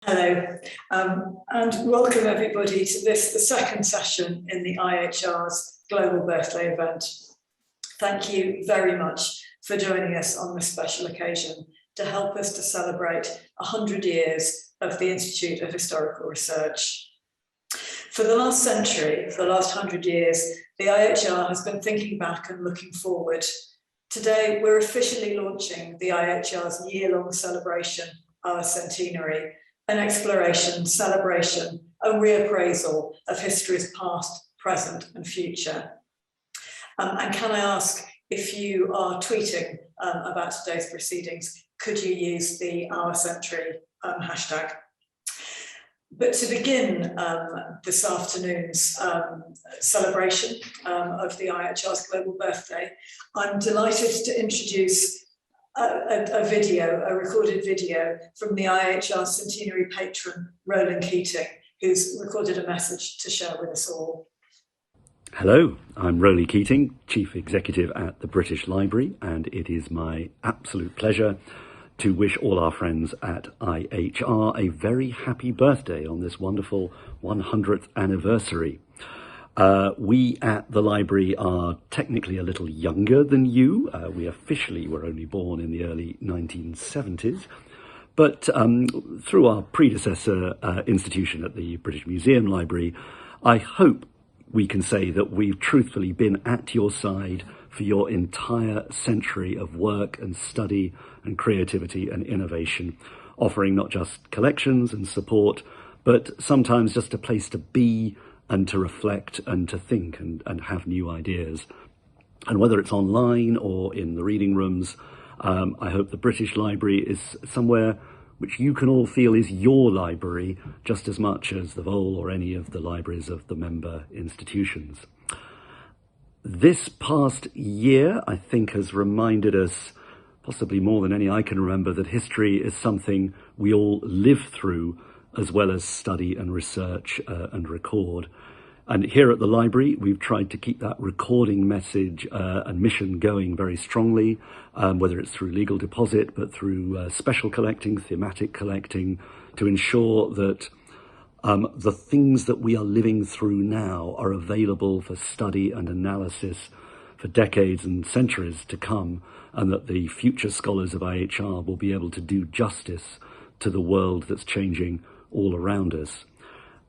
Hello, and welcome everybody to the second session in the IHR's Global Birthday event. Thank you very much for joining us on this special occasion to help us to celebrate 100 years of the Institute of Historical Research. For the last century, for the last 100 years, the IHR has been thinking back and looking forward. Today, we're officially launching the IHR's year-long celebration, our Centenary, an exploration, celebration, and reappraisal of history's past, present, and future. And can I ask, if you are tweeting about today's proceedings, could you use the Our Century hashtag? But to begin this afternoon's celebration of the IHR's Global Birthday, I'm delighted to introduce a recorded video from the IHR Centenary Patron, Roly Keating, who's recorded a message to share with us all. Hello, I'm Roly Keating, Chief Executive at the British Library, and it is my absolute pleasure to wish all our friends at IHR a very happy birthday on this wonderful 100th anniversary. We at the library are technically a little younger than you. We officially were only born in the early 1970s. But through our predecessor institution at the British Museum Library, I hope we can say that we've truthfully been at your side for your entire century of work and study and creativity and innovation, offering not just collections and support, but sometimes just a place to be and to reflect and to think and have new ideas. And whether it's online or in the reading rooms, I hope the British Library is somewhere which you can all feel is your library just as much as the Vole or any of the libraries of the member institutions. This past year, I think, has reminded us, possibly more than any I can remember, that history is something we all live through as well as study and research and record. And here at the library, we've tried to keep that recording message and mission going very strongly, whether it's through legal deposit, but through special collecting, thematic collecting, to ensure that the things that we are living through now are available for study and analysis for decades and centuries to come, and that the future scholars of IHR will be able to do justice to the world that's changing all around us.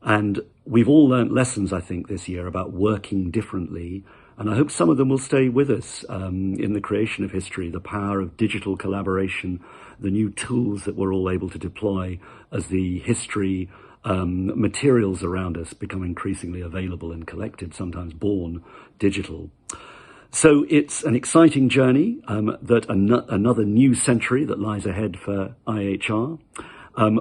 And we've all learnt lessons, I think, this year about working differently, and I hope some of them will stay with us in the creation of history, the power of digital collaboration, the new tools that we're all able to deploy as the history materials around us become increasingly available and collected, sometimes born digital. So it's an exciting journey, that another new century that lies ahead for IHR.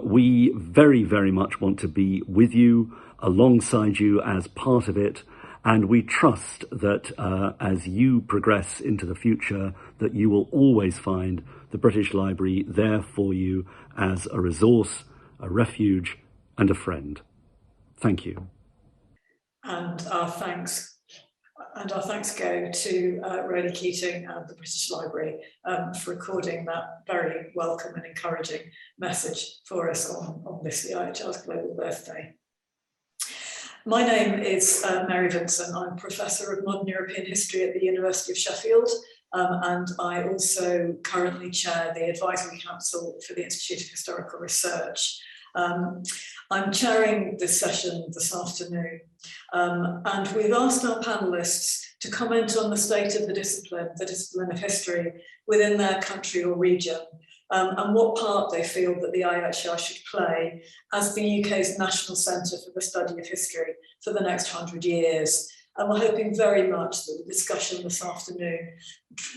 We very, very much want to be with you, alongside you as part of it, and we trust that as you progress into the future, that you will always find the British Library there for you as a resource, a refuge, and a friend. Thank you. And our thanks go to Roly Keating and the British Library for recording that very welcome and encouraging message for us on this, the IHR's Global Birthday. My name is Mary Vincent. I'm Professor of Modern European History at the University of Sheffield, and I also currently chair the Advisory Council for the Institute of Historical Research. I'm chairing this session this afternoon, and we've asked our panellists to comment on the state of the discipline of history within their country or region, and what part they feel that the IHR should play as the UK's national centre for the study of history for the next 100 years. And we're hoping very much that the discussion this afternoon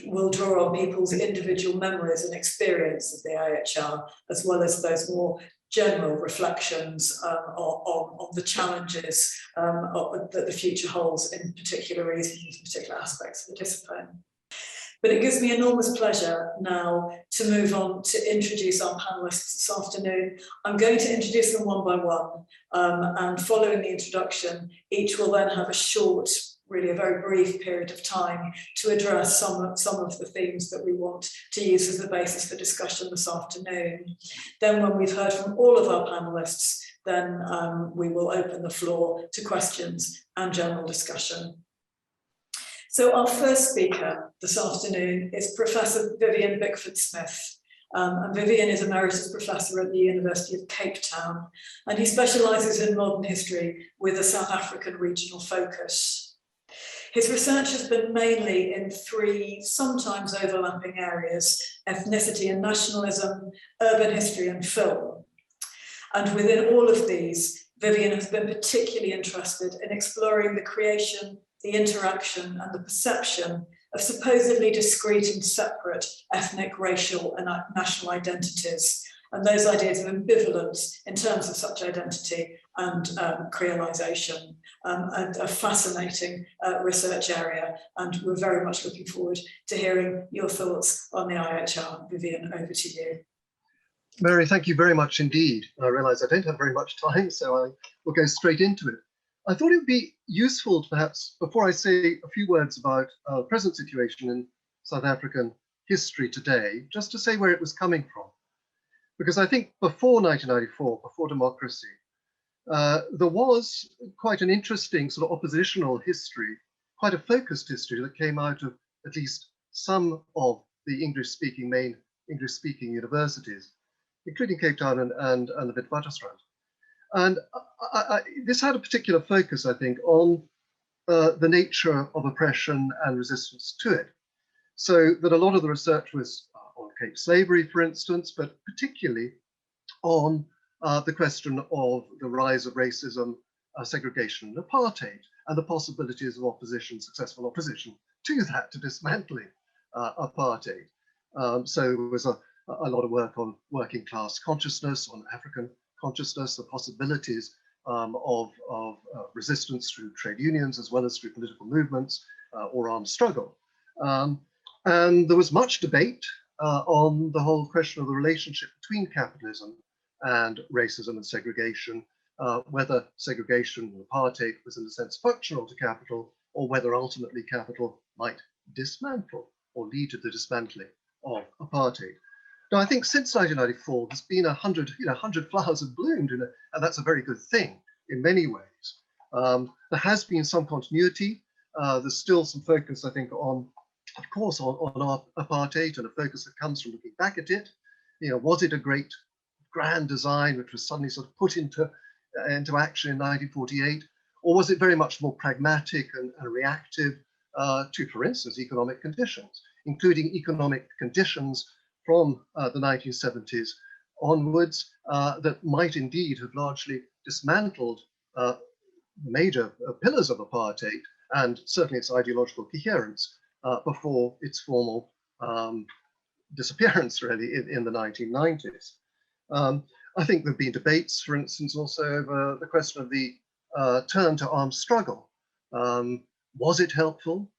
will draw on people's individual memories and experience of the IHR, as well as those more general reflections on the challenges that the future holds in particular regions, particular aspects of the discipline. But it gives me enormous pleasure now to move on to introduce our panellists this afternoon. I'm going to introduce them one by one, and following the introduction, each will then have a short really a very brief period of time to address some of the themes that we want to use as the basis for discussion this afternoon. Then when we've heard from all of our panellists, then we will open the floor to questions and general discussion. So our first speaker this afternoon is Professor Vivian Bickford-Smith. And Vivian is Emeritus Professor at the University of Cape Town, and he specialises in modern history with a South African regional focus. His research has been mainly in three sometimes overlapping areas: ethnicity and nationalism, urban history and film. And within all of these, Vivian has been particularly interested in exploring the creation, the interaction and the perception of supposedly discrete and separate ethnic, racial and national identities, and those ideas of ambivalence in terms of such identity and creolisation, and a fascinating research area. And we're very much looking forward to hearing your thoughts on the IHR. Vivian, over to you. Mary, thank you very much indeed. I realise I don't have very much time, so I will go straight into it. I thought it would be useful to perhaps, before I say a few words about the present situation in South African history today, just to say where it was coming from. Because I think before 1994, before democracy, there was quite an interesting sort of oppositional history, quite a focused history that came out of at least some of the English-speaking, main English-speaking universities, including Cape Town and the Witwatersrand. And this had a particular focus, I think, on the nature of oppression and resistance to it. So that a lot of the research was on Cape slavery, for instance, but particularly on the question of the rise of racism, segregation and apartheid, and the possibilities of opposition, successful opposition to that, to dismantling apartheid. So there was a lot of work on working class consciousness, on African consciousness, the possibilities of resistance through trade unions as well as through political movements or armed struggle. And there was much debate on the whole question of the relationship between capitalism and racism and segregation, whether segregation and apartheid was in a sense functional to capital, or whether ultimately capital might dismantle or lead to the dismantling of apartheid. Now, I think since 1994, there's been 100 flowers have bloomed, and that's a very good thing in many ways. There has been some continuity. There's still some focus, I think, on, of course, on apartheid, and a focus that comes from looking back at it. Was it a great, grand design which was suddenly sort of put into action in 1948, or was it very much more pragmatic and reactive to, for instance, economic conditions, including economic conditions from the 1970s onwards that might indeed have largely dismantled major pillars of apartheid and certainly its ideological coherence before its formal disappearance, really, in the 1990s. I think there have been debates, for instance, also over the question of the turn to armed struggle. Was it helpful?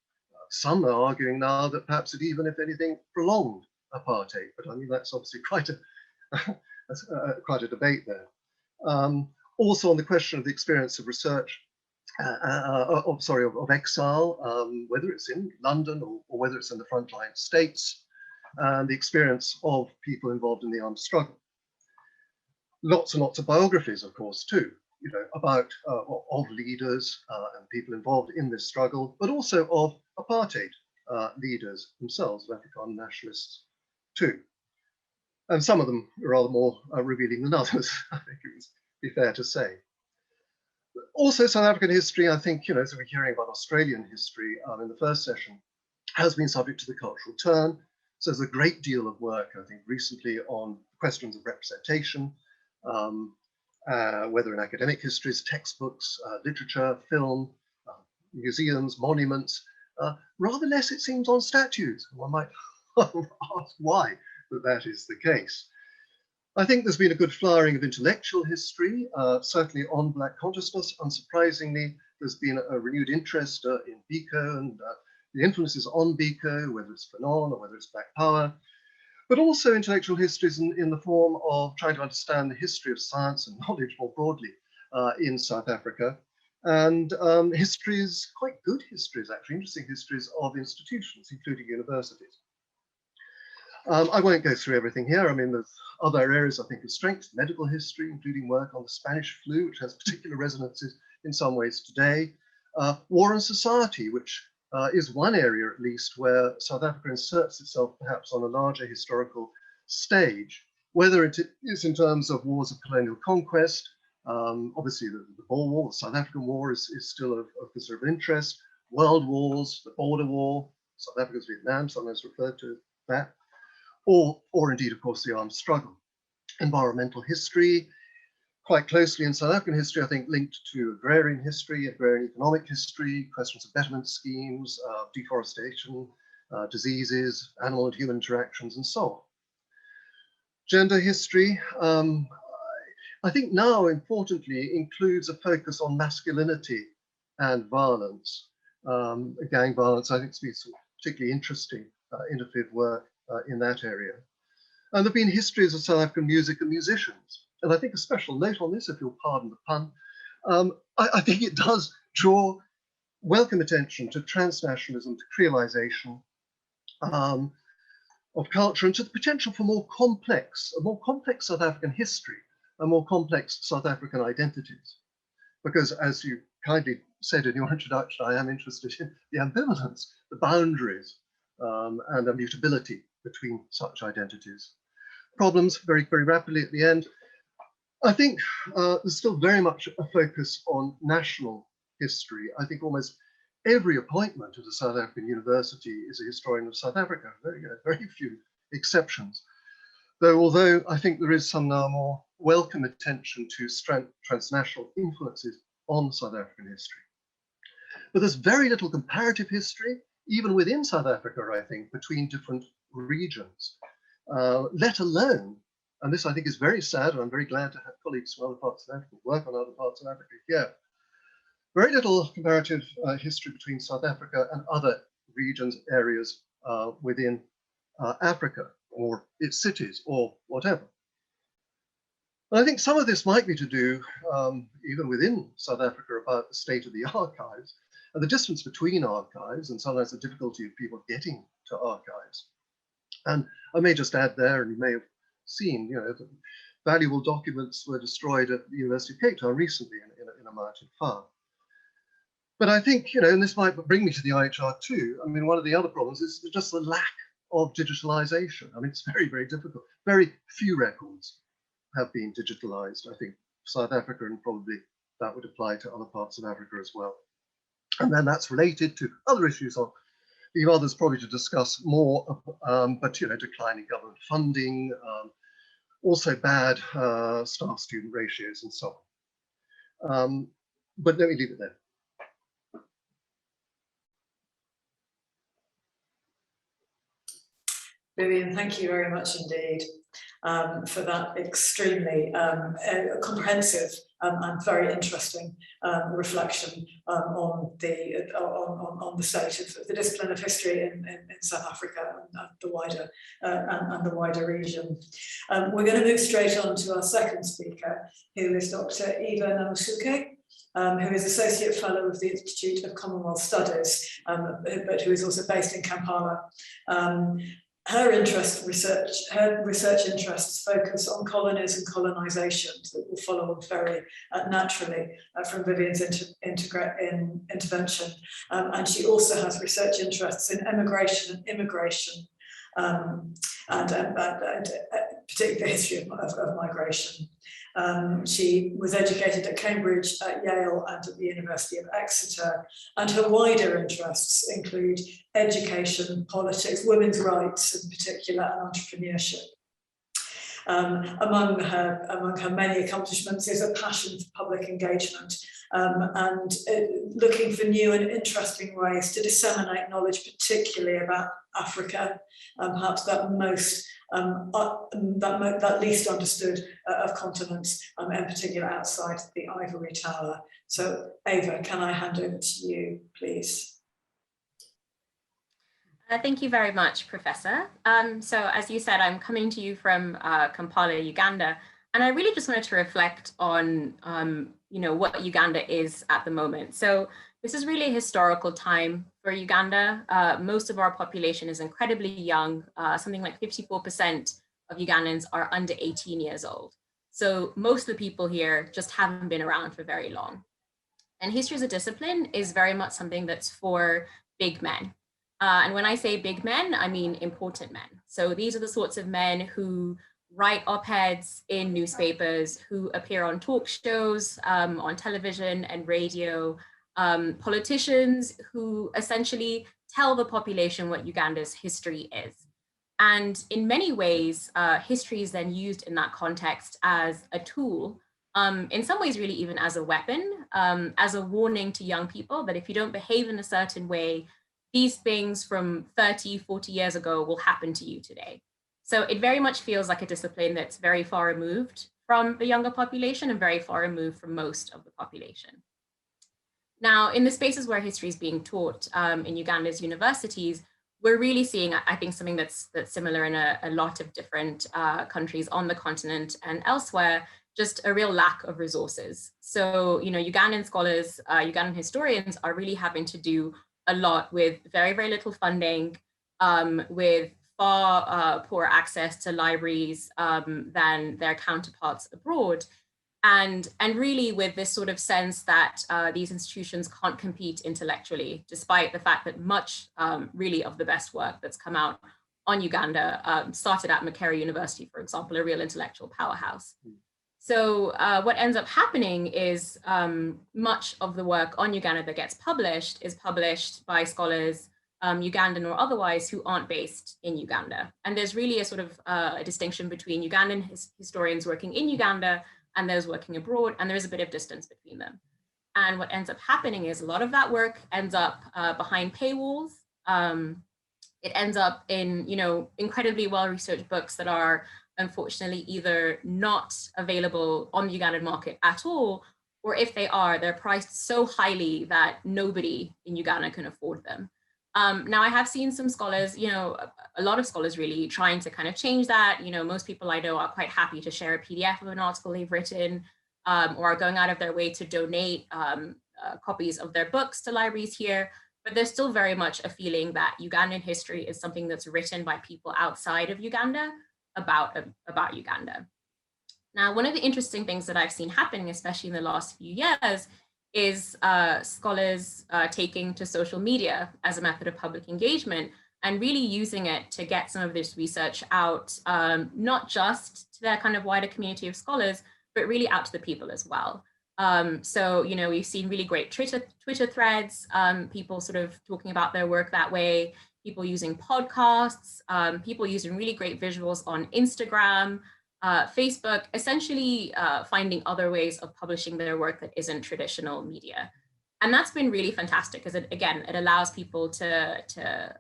Some are arguing now that perhaps it even, if anything, prolonged apartheid, but I mean that's obviously quite a debate there. Also on the question of the experience of research, of exile, whether it's in London or whether it's in the frontline states, and the experience of people involved in the armed struggle. Lots and lots of biographies, of course, too, about of leaders and people involved in this struggle, but also of apartheid leaders themselves, of Afrikaner nationalists too. And some of them are rather more revealing than others, I think it would be fair to say. Also, South African history, I think, as we're hearing about Australian history in the first session, has been subject to the cultural turn. So there's a great deal of work, I think, recently on questions of representation, whether in academic histories, textbooks, literature, film, museums, monuments, rather less, it seems, on statues. One might ask why that is the case. I think there's been a good flowering of intellectual history, certainly on Black consciousness. Unsurprisingly, there's been a renewed interest in Biko and the influences on Biko, whether it's Fanon or whether it's Black Power, but also intellectual histories in the form of trying to understand the history of science and knowledge more broadly in South Africa. and histories, quite good histories, actually, interesting histories of institutions, including universities. I won't go through everything here. I mean, there's other areas I think of strength, medical history, including work on the Spanish flu, which has particular resonances in some ways today. War and society, which is one area at least where South Africa inserts itself perhaps on a larger historical stage, whether it is in terms of wars of colonial conquest. Obviously the Boer War, the South African War is still of considerable interest. World wars, the border war, South Africa's Vietnam, sometimes referred to that, or indeed, of course, the armed struggle. Environmental history, quite closely in South African history, I think, linked to agrarian history, agrarian economic history, questions of betterment schemes, deforestation, diseases, animal and human interactions, and so on. Gender history, I think now, importantly, includes a focus on masculinity and violence. Gang violence, I think, to be some particularly interesting innovative work in that area. And there have been histories of South African music and musicians. And I think a special note on this, if you'll pardon the pun, I think it does draw welcome attention to transnationalism, to creolization of culture, and to the potential for a more complex South African history, and more complex South African identities. Because as you kindly said in your introduction, I am interested in the ambivalence, the boundaries, and the mutability between such identities. Problems, very, very rapidly at the end. I think there's still very much a focus on national history. I think almost every appointment at a South African university is a historian of South Africa, very few exceptions. Although I think there is some now more welcome attention to transnational influences on South African history. But there's very little comparative history, even within South Africa, I think, between different regions, let alone, and this I think is very sad, and I'm very glad to have colleagues from other parts of Africa work on other parts of Africa here. Very little comparative history between South Africa and other regions, areas within Africa, or its cities, or whatever. And I think some of this might be to do, even within South Africa, about the state of the archives, and the distance between archives, and sometimes the difficulty of people getting to archives. And I may just add there, and you may have seen, that valuable documents were destroyed at the University of Cape Town recently in a mountain fire. But I think, and this might bring me to the IHR too. I mean, one of the other problems is just the lack of digitalization. I mean, it's very, very difficult. Very few records have been digitalized. I think South Africa, and probably that would apply to other parts of Africa as well. And then that's related to other issues I'll leave others probably to discuss more, but declining government funding, also bad staff-student ratios and so on. But let me leave it there. Vivian, thank you very much indeed for that extremely comprehensive and very interesting reflection on the state of the discipline of history in South Africa and the wider region. We're going to move straight on to our second speaker, who is Dr. Eva Namusuke, who is Associate Fellow of the Institute of Commonwealth Studies, but who is also based in Kampala. Her research interests focus on colonies and colonizations that will follow on very naturally from Vivian's intervention. And she also has research interests in emigration and immigration, and particularly the history of migration. She was educated at Cambridge, at Yale, and at the University of Exeter, and her wider interests include education, politics, women's rights in particular, and entrepreneurship. Among her many accomplishments is a passion for public engagement and looking for new and interesting ways to disseminate knowledge, particularly about Africa, perhaps that least understood of continents, in particular outside the ivory tower. So Eva, can I hand over to you, please? Thank you very much, Professor. So as you said, I'm coming to you from Kampala, Uganda, and I really just wanted to reflect on what Uganda is at the moment. So this is really a historical time for Uganda. Most of our population is incredibly young. Something like 54% of Ugandans are under 18 years old. So most of the people here just haven't been around for very long. And history as a discipline is very much something that's for big men. And when I say big men, I mean important men. So these are the sorts of men who write op-eds in newspapers, who appear on talk shows, on television and radio, politicians who essentially tell the population what Uganda's history is. And in many ways, history is then used in that context as a tool, in some ways really even as a weapon, as a warning to young people that if you don't behave in a certain way, these things from 30, 40 years ago will happen to you today. So it very much feels like a discipline that's very far removed from the younger population and very far removed from most of the population. Now, in the spaces where history is being taught in Uganda's universities, we're really seeing, I think, something that's similar in a lot of different countries on the continent and elsewhere, just a real lack of resources. So, Ugandan scholars, Ugandan historians are really having to do a lot with very, very little funding, with far poorer access to libraries than their counterparts abroad. And really with this sort of sense that these institutions can't compete intellectually, despite the fact that much really of the best work that's come out on Uganda started at Makerere University, for example, a real intellectual powerhouse. So what ends up happening is much of the work on Uganda that gets published is published by scholars, Ugandan or otherwise, who aren't based in Uganda. And there's really a sort of a distinction between Ugandan historians working in Uganda and those working abroad, and there is a bit of distance between them. And what ends up happening is a lot of that work ends up behind paywalls. It ends up in, incredibly well-researched books that are unfortunately either not available on the Ugandan market at all, or if they are, they're priced so highly that nobody in Uganda can afford them. Now I have seen some scholars, a lot of scholars really trying to kind of change that. Most people I know are quite happy to share a PDF of an article they've written, or are going out of their way to donate copies of their books to libraries here. But there's still very much a feeling that Ugandan history is something that's written by people outside of Uganda about Uganda. Now, one of the interesting things that I've seen happening, especially in the last few years, is scholars taking to social media as a method of public engagement and really using it to get some of this research out, not just to their kind of wider community of scholars, but really out to the people as well. So, we've seen really great Twitter threads, people sort of talking about their work that way, people using podcasts, people using really great visuals on Instagram, Facebook, essentially finding other ways of publishing their work that isn't traditional media. And that's been really fantastic because it allows people to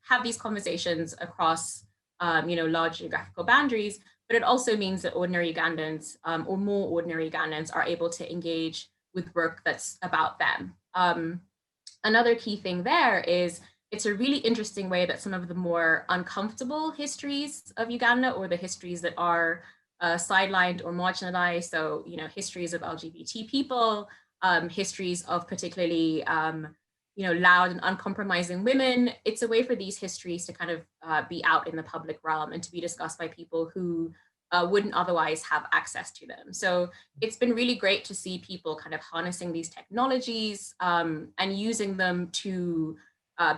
have these conversations across, large geographical boundaries, but it also means that ordinary Ugandans or more ordinary Ugandans are able to engage with work that's about them. Another key thing there is it's a really interesting way that some of the more uncomfortable histories of Uganda, or the histories that are sidelined or marginalized, so histories of LGBT people, histories of particularly loud and uncompromising women, it's a way for these histories to kind of be out in the public realm and to be discussed by people who wouldn't otherwise have access to them. So it's been really great to see people kind of harnessing these technologies and using them to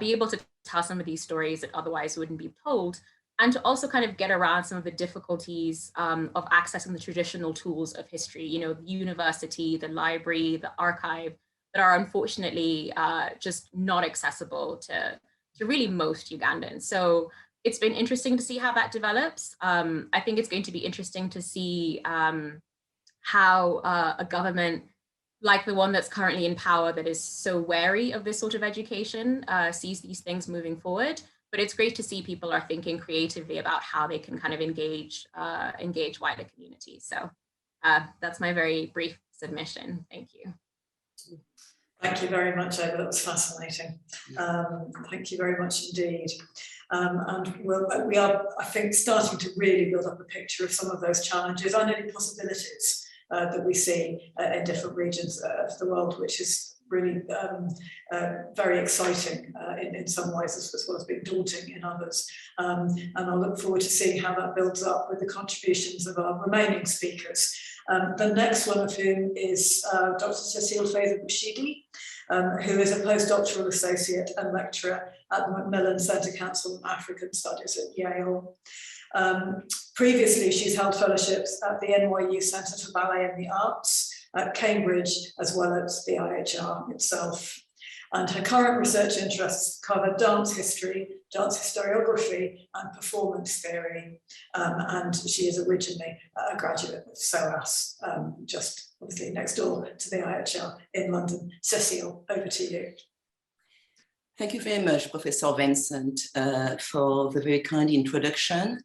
be able to tell some of these stories that otherwise wouldn't be told, and to also kind of get around some of the difficulties of accessing the traditional tools of history, the university, the library, the archive, that are unfortunately just not accessible to really most Ugandans. So it's been interesting to see how that develops. I think it's going to be interesting to see how a government like the one that's currently in power that is so wary of this sort of education sees these things moving forward. But it's great to see people are thinking creatively about how they can kind of engage wider communities. So that's my very brief submission. Thank you. Thank you very much, Ava. That was fascinating. Thank you very much indeed. And we are, I think, starting to really build up a picture of some of those challenges and any possibilities that we see in different regions of the world, which is really very exciting in some ways, as well as being daunting in others. And I look forward to seeing how that builds up with the contributions of our remaining speakers. The next one of whom is Dr. Cecile Faither-Bushidi, who is a postdoctoral associate and lecturer at the Macmillan Centre Council on African Studies at Yale. Previously, she's held fellowships at the NYU Centre for Ballet and the Arts at Cambridge, as well as the IHR itself. And her current research interests cover dance history, dance historiography, and performance theory. And she is originally a graduate of SOAS, just obviously next door to the IHR in London. Cecile, over to you. Thank you very much, Professor Vincent, for the very kind introduction.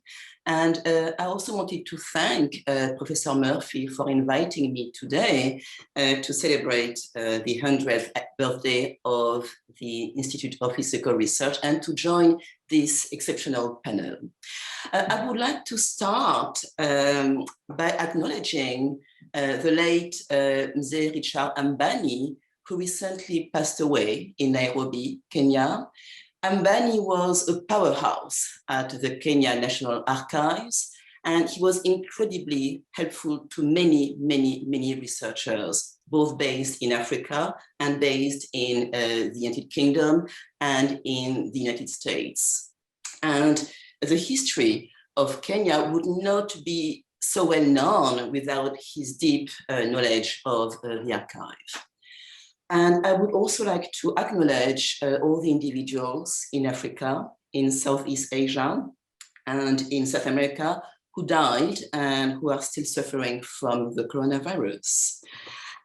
And I also wanted to thank Professor Murphy for inviting me today to celebrate the 100th birthday of the Institute of Historical Research and to join this exceptional panel. I would like to start by acknowledging the late Mzee Richard Ambani, who recently passed away in Nairobi, Kenya. Ambani was a powerhouse at the Kenya National Archives, and he was incredibly helpful to many, many, many researchers, both based in Africa and based in the United Kingdom and in the United States. And the history of Kenya would not be so well known without his deep knowledge of the archive. And I would also like to acknowledge all the individuals in Africa, in Southeast Asia, and in South America who died and who are still suffering from the coronavirus.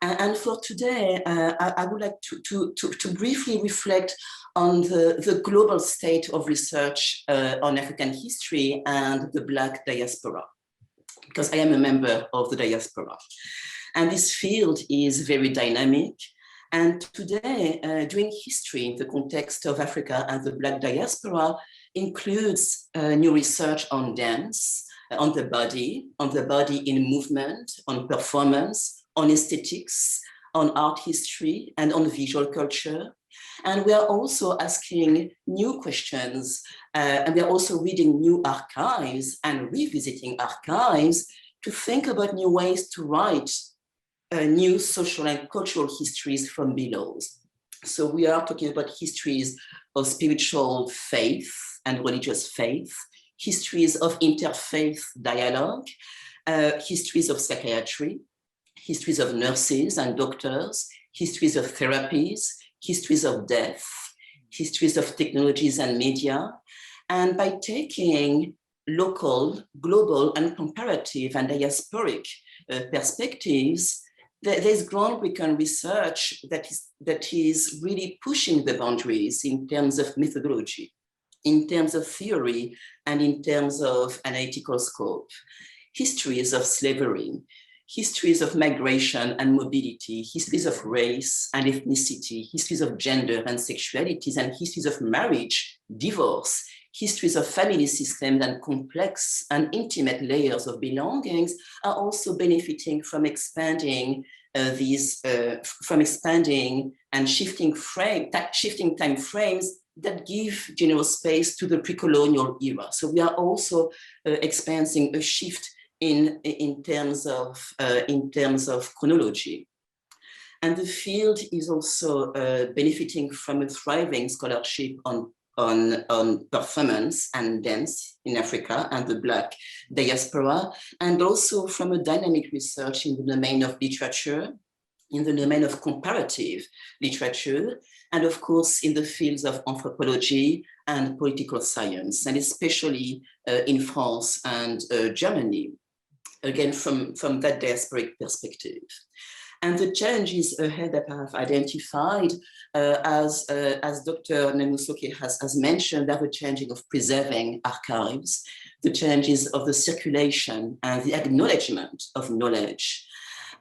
And for today, I would like to briefly reflect on the global state of research on African history and the Black diaspora, because I am a member of the diaspora. And this field is very dynamic. And today, doing history in the context of Africa and the Black diaspora includes new research on dance, on the body in movement, on performance, on aesthetics, on art history, and on visual culture. And we are also asking new questions, and we are also reading new archives and revisiting archives to think about new ways to write new social and cultural histories from below. So we are talking about histories of spiritual faith and religious faith, histories of interfaith dialogue, histories of psychiatry, histories of nurses and doctors, histories of therapies, histories of death, histories of technologies and media. And by taking local, global, and comparative and diasporic perspectives, there's groundbreaking research that is really pushing the boundaries in terms of methodology, in terms of theory, and in terms of analytical scope. Histories of slavery, histories of migration and mobility, histories of race and ethnicity, histories of gender and sexualities, and histories of marriage, divorce, histories of family systems and complex and intimate layers of belongings are also benefiting from expanding and shifting time frames that give general space to the pre-colonial era. So we are also experiencing a shift in terms of chronology. And the field is also benefiting from a thriving scholarship on performance and dance in Africa and the Black diaspora, and also from a dynamic research in the domain of literature, in the domain of comparative literature, and of course in the fields of anthropology and political science, and especially in France and Germany, again from that diasporic perspective. And the challenges ahead that I have identified, as Dr. Namusoke has mentioned, are the challenging of preserving archives, the challenges of the circulation and the acknowledgement of knowledge.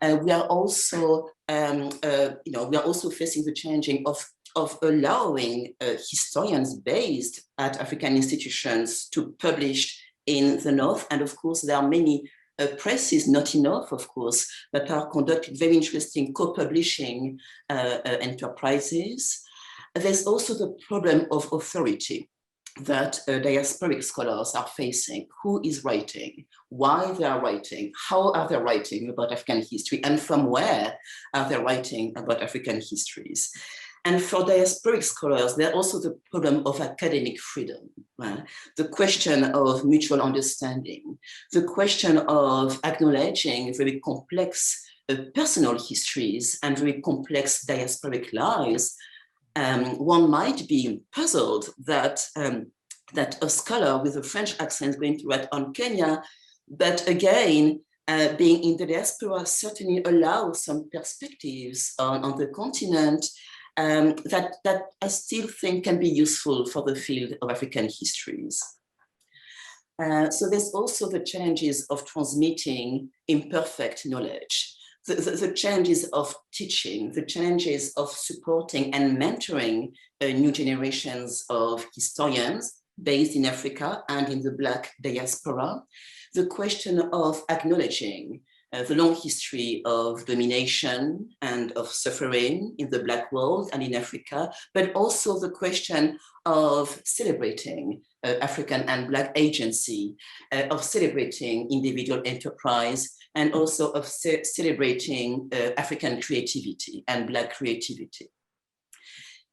We are also, facing the challenging of allowing historians based at African institutions to publish in the North. And of course, there are many press is not enough, of course, but are conducting very interesting co-publishing enterprises. There's also the problem of authority that diasporic scholars are facing. Who is writing? Why they are writing? How are they writing about African history? And from where are they writing about African histories? And for diasporic scholars, there's also the problem of academic freedom, right? The question of mutual understanding, the question of acknowledging very complex personal histories and very complex diasporic lives. One might be puzzled that, that a scholar with a French accent is going to write on Kenya, but again, being in the diaspora certainly allows some perspectives on the continent that I still think can be useful for the field of African histories. So there's also the challenges of transmitting imperfect knowledge, the challenges of teaching, the challenges of supporting and mentoring new generations of historians based in Africa and in the Black diaspora, the question of acknowledging the long history of domination and of suffering in the Black world and in Africa, but also the question of celebrating African and Black agency, of celebrating individual enterprise, and also of celebrating African creativity and Black creativity.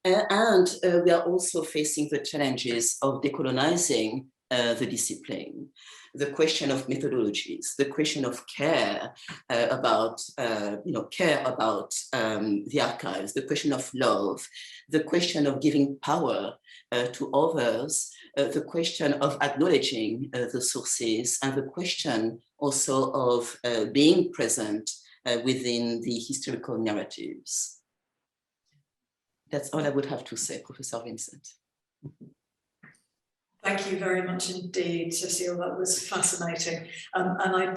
And we are also facing the challenges of decolonizing the discipline, the question of methodologies, the question of care about, care about the archives, the question of love, the question of giving power to others, the question of acknowledging the sources, and the question also of being present within the historical narratives. That's all I would have to say, Professor Vincent. Thank you very much indeed, Cecile. That was fascinating, and I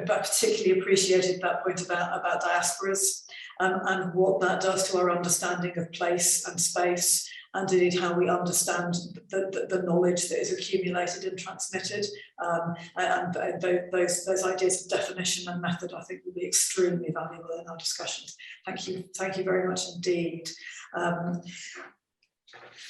particularly appreciated that point about diasporas and what that does to our understanding of place and space, and indeed how we understand the knowledge that is accumulated and transmitted. And those ideas of definition and method, I think, will be extremely valuable in our discussions. Thank you very much indeed. And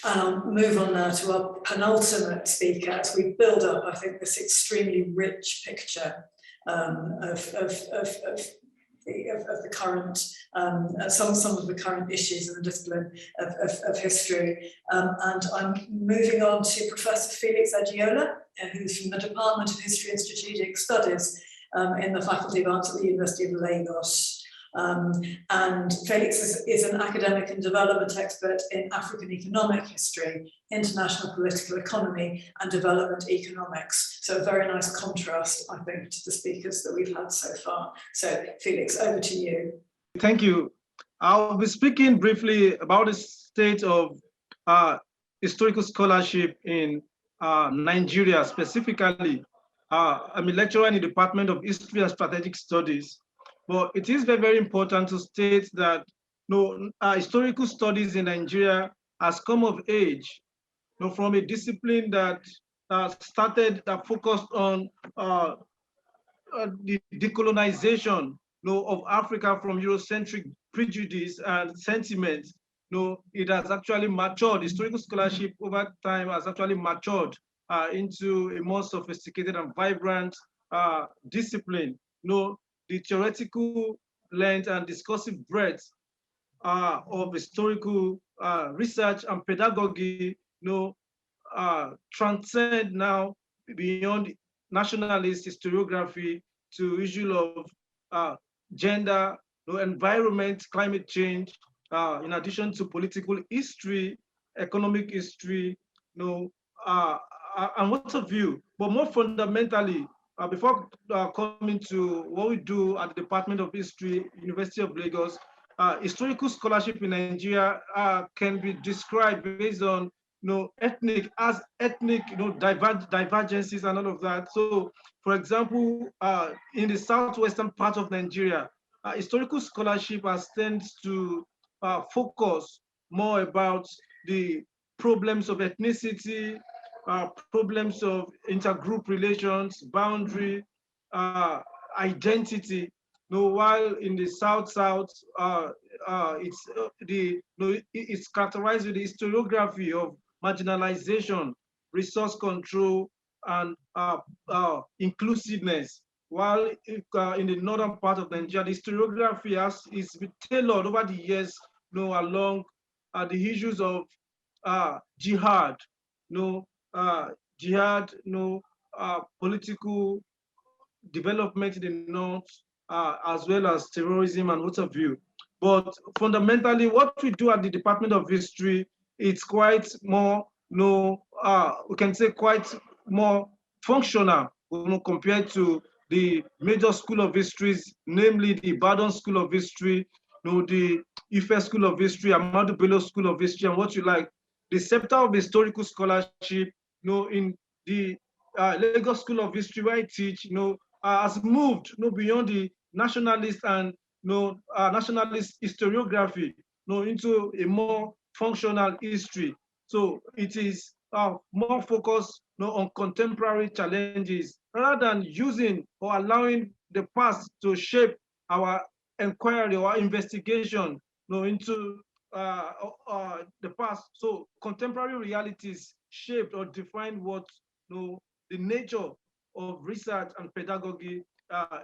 I'll move on now to our penultimate speaker as we build up, I think, this extremely rich picture of the current, some of the current issues in the discipline of history. And I'm moving on to Professor Felix Agiola, who's from the Department of History and Strategic Studies in the Faculty of Arts at the University of Lagos. And Felix is an academic and development expert in African economic history, international political economy, and development economics. So a very nice contrast, I think, to the speakers that we've had so far. So Felix, over to you. Thank you. I'll be speaking briefly about the state of historical scholarship in Nigeria specifically. I'm a lecturer in the Department of History and Strategic Studies. But it is very, very important to state that historical studies in Nigeria has come of age from a discipline that focused on the decolonization of Africa from Eurocentric prejudice and sentiment. It has actually matured. Historical scholarship over time has actually matured into a more sophisticated and vibrant discipline. The theoretical length and discursive breadth of historical research and pedagogy transcend now beyond nationalist historiography to issue of gender, environment, climate change, in addition to political history, economic history, and what have you. But more fundamentally, before coming to what we do at the Department of History, University of Lagos, historical scholarship in Nigeria can be described based on ethnic divergences and all of that. So, for example, in the southwestern part of Nigeria, historical scholarship tends to focus more about the problems of ethnicity, problems of intergroup relations, boundary, identity. While in the South, it's characterized with the historiography of marginalization, resource control, and inclusiveness. While in the northern part of Nigeria, the historiography is been tailored over the years, along the issues of jihad, political development in the north, as well as terrorism and what have you. But fundamentally, what we do at the Department of History, it's quite more, we can say quite more functional, compared to the major school of histories, namely the Ibadan School of History, the Ife School of History, Ahmadu Bello School of History, and what you like. The scepter of historical scholarship, in the Lagos School of History, where I teach, has moved beyond the nationalist and nationalist historiography into a more functional history. So it is more focused on contemporary challenges rather than using or allowing the past to shape our inquiry or investigation into the past. So contemporary realities shaped or defined what the nature of research and pedagogy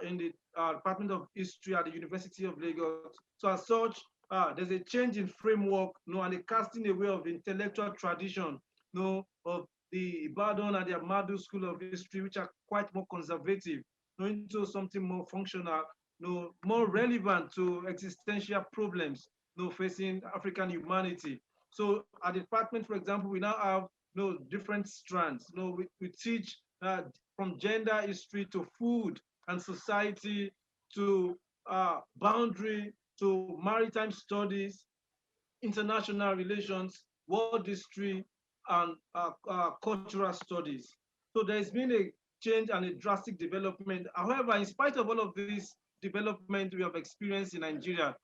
in the Department of History at the University of Lagos. So as such, there's a change in framework, and a casting away of the intellectual tradition, of the Ibadan and the Ahmadu School of History, which are quite more conservative, into something more functional, more relevant to existential problems, facing African humanity. So at the department, for example, we now have different strands. We teach from gender history to food and society to boundary to maritime studies, international relations, world history, and cultural studies. So there's been a change and a drastic development. However, in spite of all of this development we have experienced in Nigeria,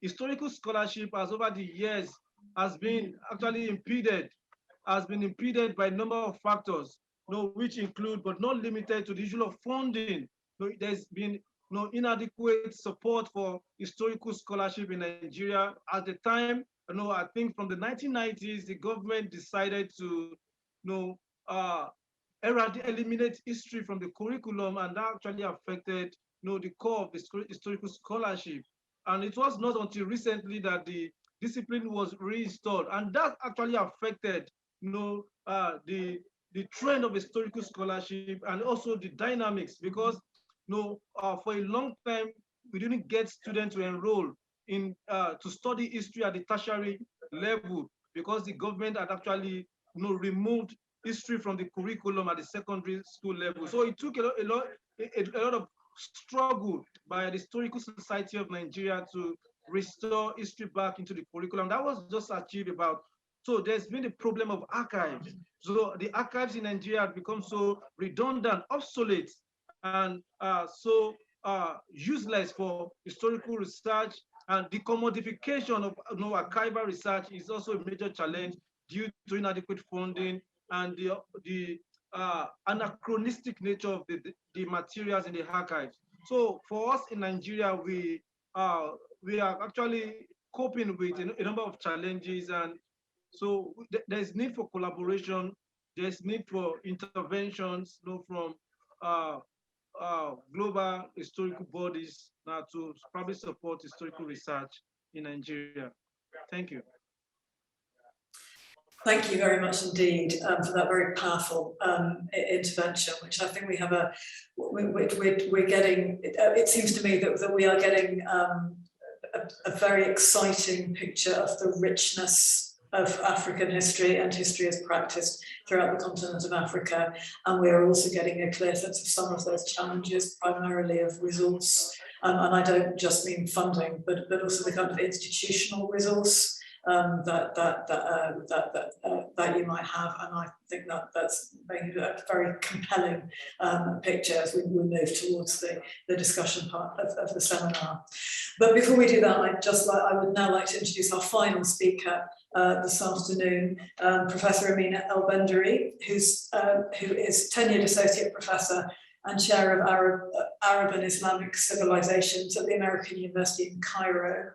historical scholarship has over the years has been actually impeded by a number of factors, which include but not limited to the issue of funding. There's been inadequate support for historical scholarship in Nigeria. At the time, I think from the 1990s, the government decided to eliminate history from the curriculum, and that actually affected the core of the historical scholarship. And it was not until recently that the discipline was restored, and that actually affected the trend of historical scholarship and also the dynamics, because for a long time we didn't get students to enroll in to study history at the tertiary level, because the government had actually removed history from the curriculum at the secondary school level. So it took a lot of struggle by the Historical Society of Nigeria to restore history back into the curriculum. That was just achieved about. So there's been a problem of archives. So the archives in Nigeria have become so redundant, obsolete, and so useless for historical research. And the commodification of archival research is also a major challenge due to inadequate funding and the anachronistic nature of the materials in the archives. So for us in Nigeria, we are actually coping with a number of challenges, and so there's need for collaboration, there's need for interventions from global historical bodies to probably support historical research in Nigeria. Thank you. Thank you very much indeed for that very powerful intervention, which I think we have we're getting, it seems to me that we are getting a very exciting picture of the richness of African history and history as practiced throughout the continent of Africa. And we are also getting a clear sense of some of those challenges, primarily of resource. And I don't just mean funding, but also the kind of institutional resource that you might have, and I think that's making a very compelling picture as we move towards the discussion part of the seminar. But before we do that, I would now like to introduce our final speaker this afternoon, Professor Amina Benderi, who is tenured associate professor and Chair of Arab and Islamic Civilizations at the American University in Cairo,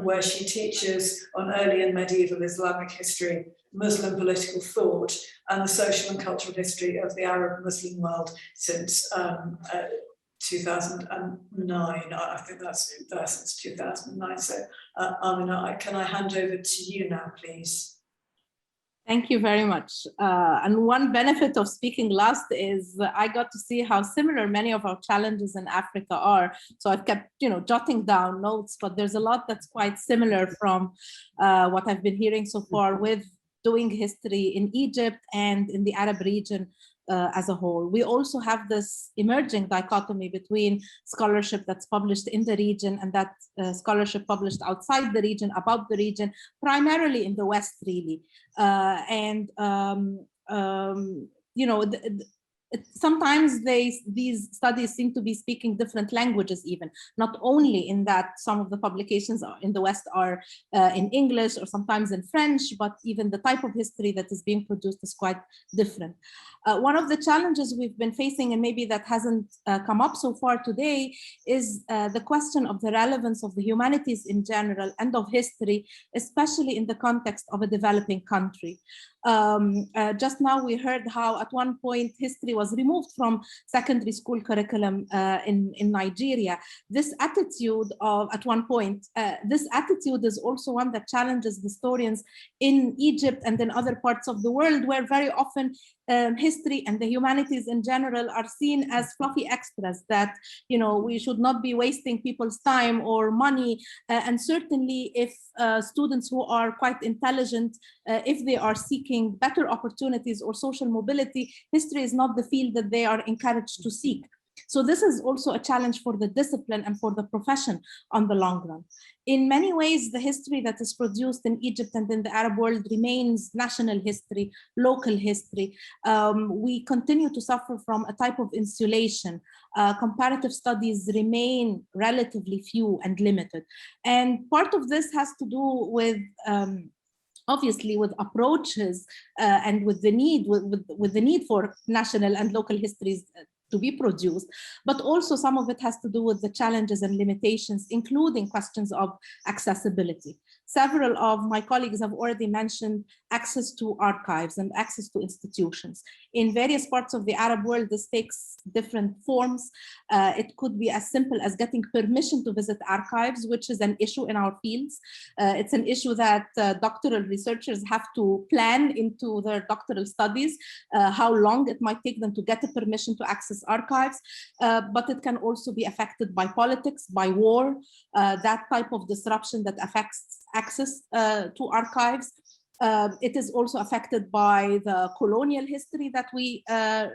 where she teaches on early and medieval Islamic history, Muslim political thought, and the social and cultural history of the Arab Muslim world since 2009. I think that's since 2009. So, Amina, can I hand over to you now, please? Thank you very much. And one benefit of speaking last is I got to see how similar many of our challenges in Africa are. So I've kept, jotting down notes, but there's a lot that's quite similar from what I've been hearing so far with doing history in Egypt and in the Arab region as a whole. We also have this emerging dichotomy between scholarship that's published in the region and that scholarship published outside the region, about the region, primarily in the West, really. Sometimes these studies seem to be speaking different languages, even not only in that some of the publications in the West are in English or sometimes in French, but even the type of history that is being produced is quite different. One of the challenges we've been facing, and maybe that hasn't come up so far today, is the question of the relevance of the humanities in general and of history, especially in the context of a developing country. Just now we heard how at one point history was removed from secondary school curriculum in Nigeria. This attitude of, at one point, this attitude is also one that challenges historians in Egypt and in other parts of the world, where very often history and the humanities in general are seen as fluffy extras that, we should not be wasting people's time or money. And certainly if students who are quite intelligent, if they are seeking better opportunities or social mobility, history is not the field that they are encouraged to seek. So this is also a challenge for the discipline and for the profession on the long run. In many ways, the history that is produced in Egypt and in the Arab world remains national history, local history. We continue to suffer from a type of insulation. Comparative studies remain relatively few and limited. And part of this has to do with obviously with approaches and with the need for national and local histories to be produced, but also some of it has to do with the challenges and limitations, including questions of accessibility. Several of my colleagues have already mentioned access to archives and access to institutions. In various parts of the Arab world, this takes different forms. It could be as simple as getting permission to visit archives, which is an issue in our fields. It's an issue that doctoral researchers have to plan into their doctoral studies, how long it might take them to get a permission to access archives, but it can also be affected by politics, by war, that type of disruption that affects access to archives. It is also affected by the colonial history that we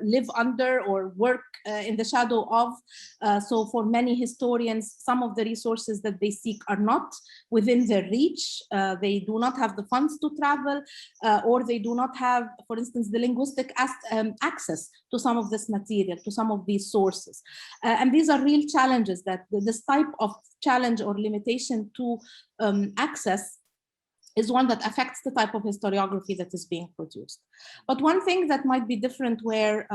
live under or work in the shadow of. So for many historians, some of the resources that they seek are not within their reach. They do not have the funds to travel, or they do not have, for instance, the linguistic access to some of this material, to some of these sources. And these are real challenges that this type of challenge or limitation to access is one that affects the type of historiography that is being produced. But one thing that might be different where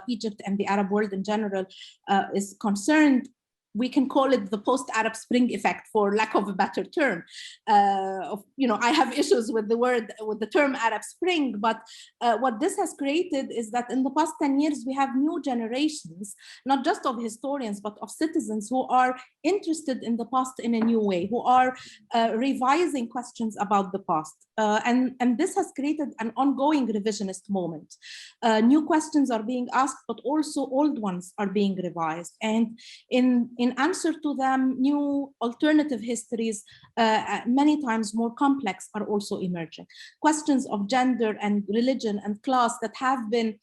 Egypt and the Arab world in general is concerned, we can call it the post-Arab Spring effect, for lack of a better term. I have issues with the term Arab Spring, but what this has created is that in the past 10 years, we have new generations, not just of historians, but of citizens who are interested in the past in a new way, who are revising questions about the past. And this has created an ongoing revisionist moment. New questions are being asked, but also old ones are being revised. And in answer to them, new alternative histories, many times more complex, are also emerging. Questions of gender and religion and class that have been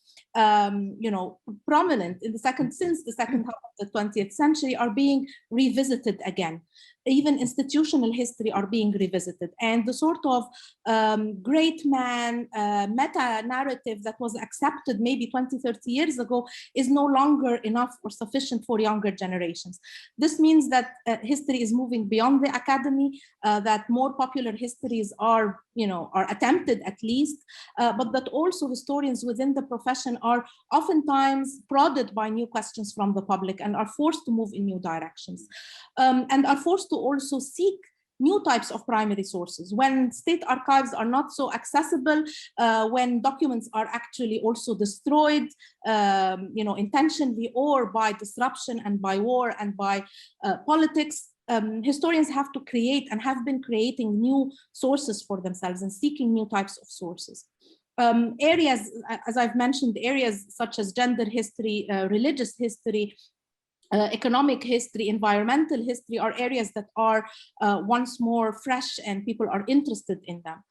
prominent in since the second half of the 20th century are being revisited again. Even institutional history are being revisited, and the sort of great man meta-narrative that was accepted maybe 20, 30 years ago is no longer enough or sufficient for younger generations. This means that history is moving beyond the academy, that more popular histories are are attempted at least, but that also historians within the profession are oftentimes prodded by new questions from the public and are forced to move in new directions, and are forced to also seek new types of primary sources. When state archives are not so accessible, when documents are actually also destroyed, intentionally or by disruption and by war and by politics, historians have to create and have been creating new sources for themselves and seeking new types of sources. Areas, as I've mentioned, areas such as gender history, religious history, economic history, environmental history are areas that are once more fresh and people are interested in them.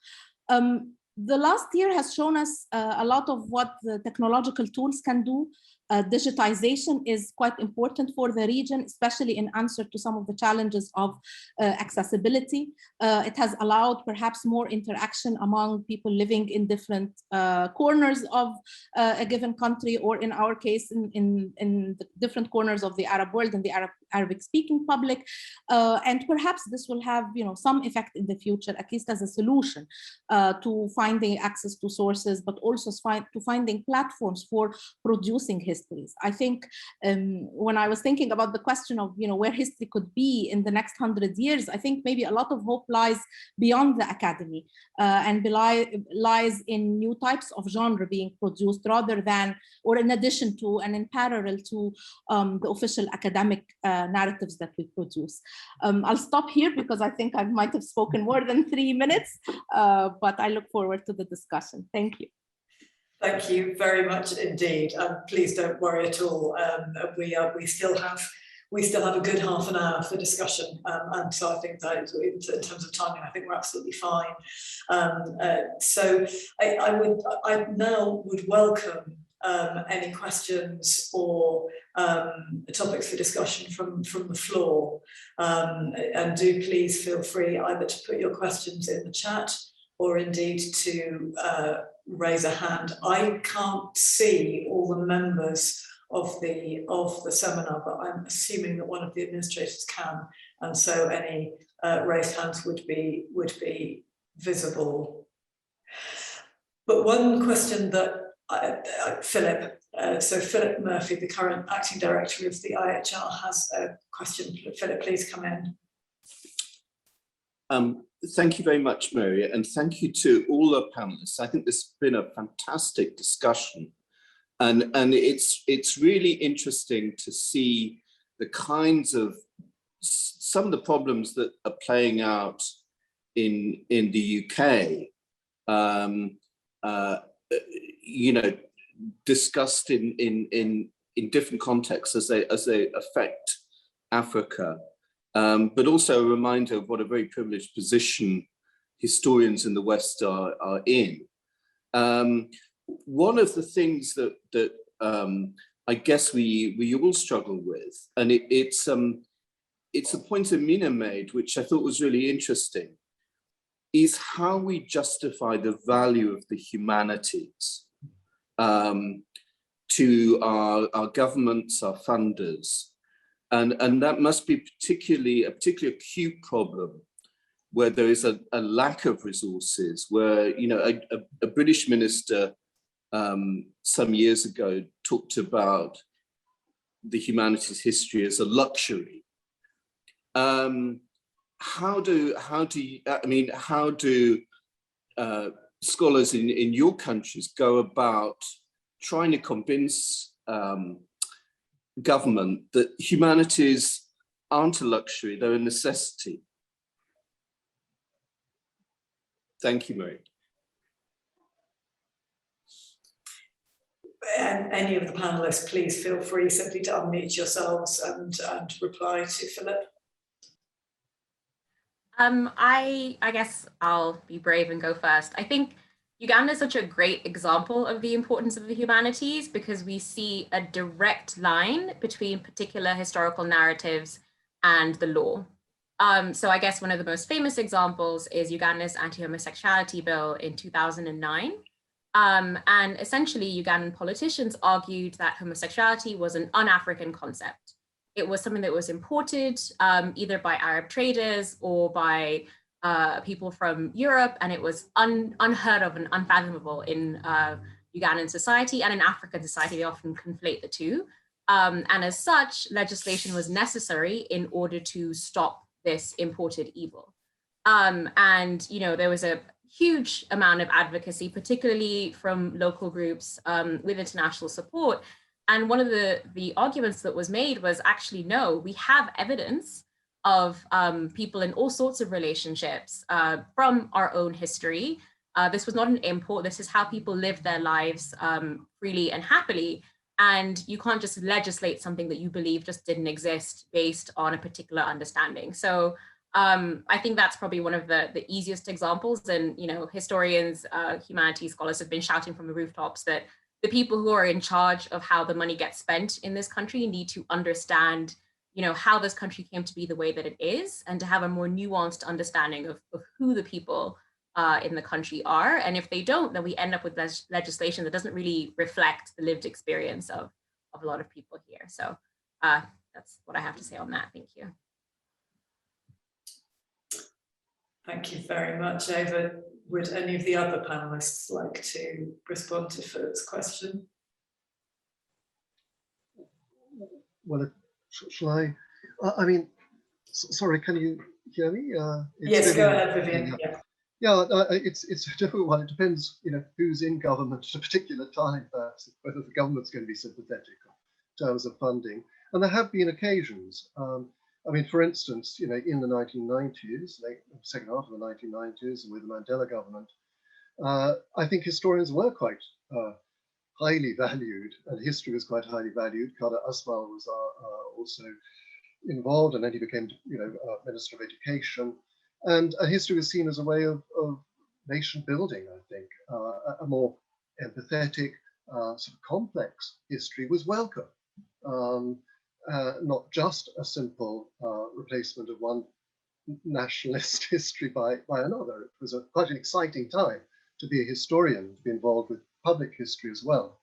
The last year has shown us a lot of what the technological tools can do. Digitization is quite important for the region, especially in answer to some of the challenges of accessibility. It has allowed perhaps more interaction among people living in different corners of a given country, or in our case, in the different corners of the Arab world and the Arabic-speaking public. And perhaps this will have some effect in the future, at least as a solution to finding access to sources, but also to finding platforms for producing histories. I think when I was thinking about the question of where history could be in the next 100 years, I think maybe a lot of hope lies beyond the academy and lies in new types of genre being produced rather than, or in addition to and in parallel to the official academic narratives that we produce. I'll stop here because I think I might have spoken more than 3 minutes, but I look forward to the discussion. Thank you. Thank you very much indeed. Please don't worry at all. We still have a good half an hour for discussion, and so I think that in terms of timing, I think we're absolutely fine. So I now would welcome any questions or topics for discussion from the floor, and do please feel free either to put your questions in the chat or indeed to raise a hand. I can't see all the members of the seminar, but I'm assuming that one of the administrators can, and so any raised hands would be visible. But one question that Philip Murphy, the current acting director of the IHR, has a question. Philip, please come in. Thank you very much, Mary, and thank you to all the panelists. I think this has been a fantastic discussion, and it's really interesting to see the kinds of some of the problems that are playing out in the UK, discussed in different contexts as they affect Africa. But also a reminder of what a very privileged position historians in the West are in. One of the things that I guess we all struggle with, and it's a point Amina made, which I thought was really interesting, is how we justify the value of the humanities to our governments, our funders. And that must be a particularly acute problem where there is a lack of resources, where a British minister some years ago talked about the humanities history as a luxury. How do scholars in your countries go about trying to convince government that humanities aren't a luxury, they're a necessity? Thank you, Mary. And any of the panelists, please feel free simply to unmute yourselves and reply to Philip. I guess I'll be brave and go first. I think Uganda is such a great example of the importance of the humanities because we see a direct line between particular historical narratives and the law. So I guess one of the most famous examples is Uganda's Anti-Homosexuality bill in 2009. And essentially Ugandan politicians argued that homosexuality was an un-African concept. It was something that was imported either by Arab traders or by people from Europe, and it was unheard of and unfathomable in Ugandan society and in African society. They often conflate the two. And as such, legislation was necessary in order to stop this imported evil. And there was a huge amount of advocacy, particularly from local groups with international support. And one of the arguments that was made was actually, no, we have evidence of people in all sorts of relationships from our own history. This was not an import. This is how people live their lives freely and happily. And you can't just legislate something that you believe just didn't exist based on a particular understanding. So I think that's probably one of the easiest examples. And historians, humanities scholars have been shouting from the rooftops that the people who are in charge of how the money gets spent in this country need to understand how this country came to be the way that it is, and to have a more nuanced understanding of who the people in the country are. And if they don't, then we end up with legislation that doesn't really reflect the lived experience of a lot of people here. So that's what I have to say on that. Thank you. Thank you very much, Ava. Would any of the other panelists like to respond to Philip's question? Well, shall I? I mean, sorry, can you hear me? Yes, go ahead, Vivian. Yeah, it's a difficult one. It depends, who's in government at a particular time, perhaps, whether the government's going to be sympathetic in terms of funding. And there have been occasions. I mean, for instance, in the 1990s, second half of the 1990s, and with the Mandela government, I think historians were quite highly valued, and history was quite highly valued. Kada Asmal was also involved, and then he became, Minister of Education. And history was seen as a way of nation building, I think. A more empathetic, sort of complex history was welcome. Not just a simple replacement of one nationalist history by another. It was quite an exciting time to be a historian, to be involved with public history as well,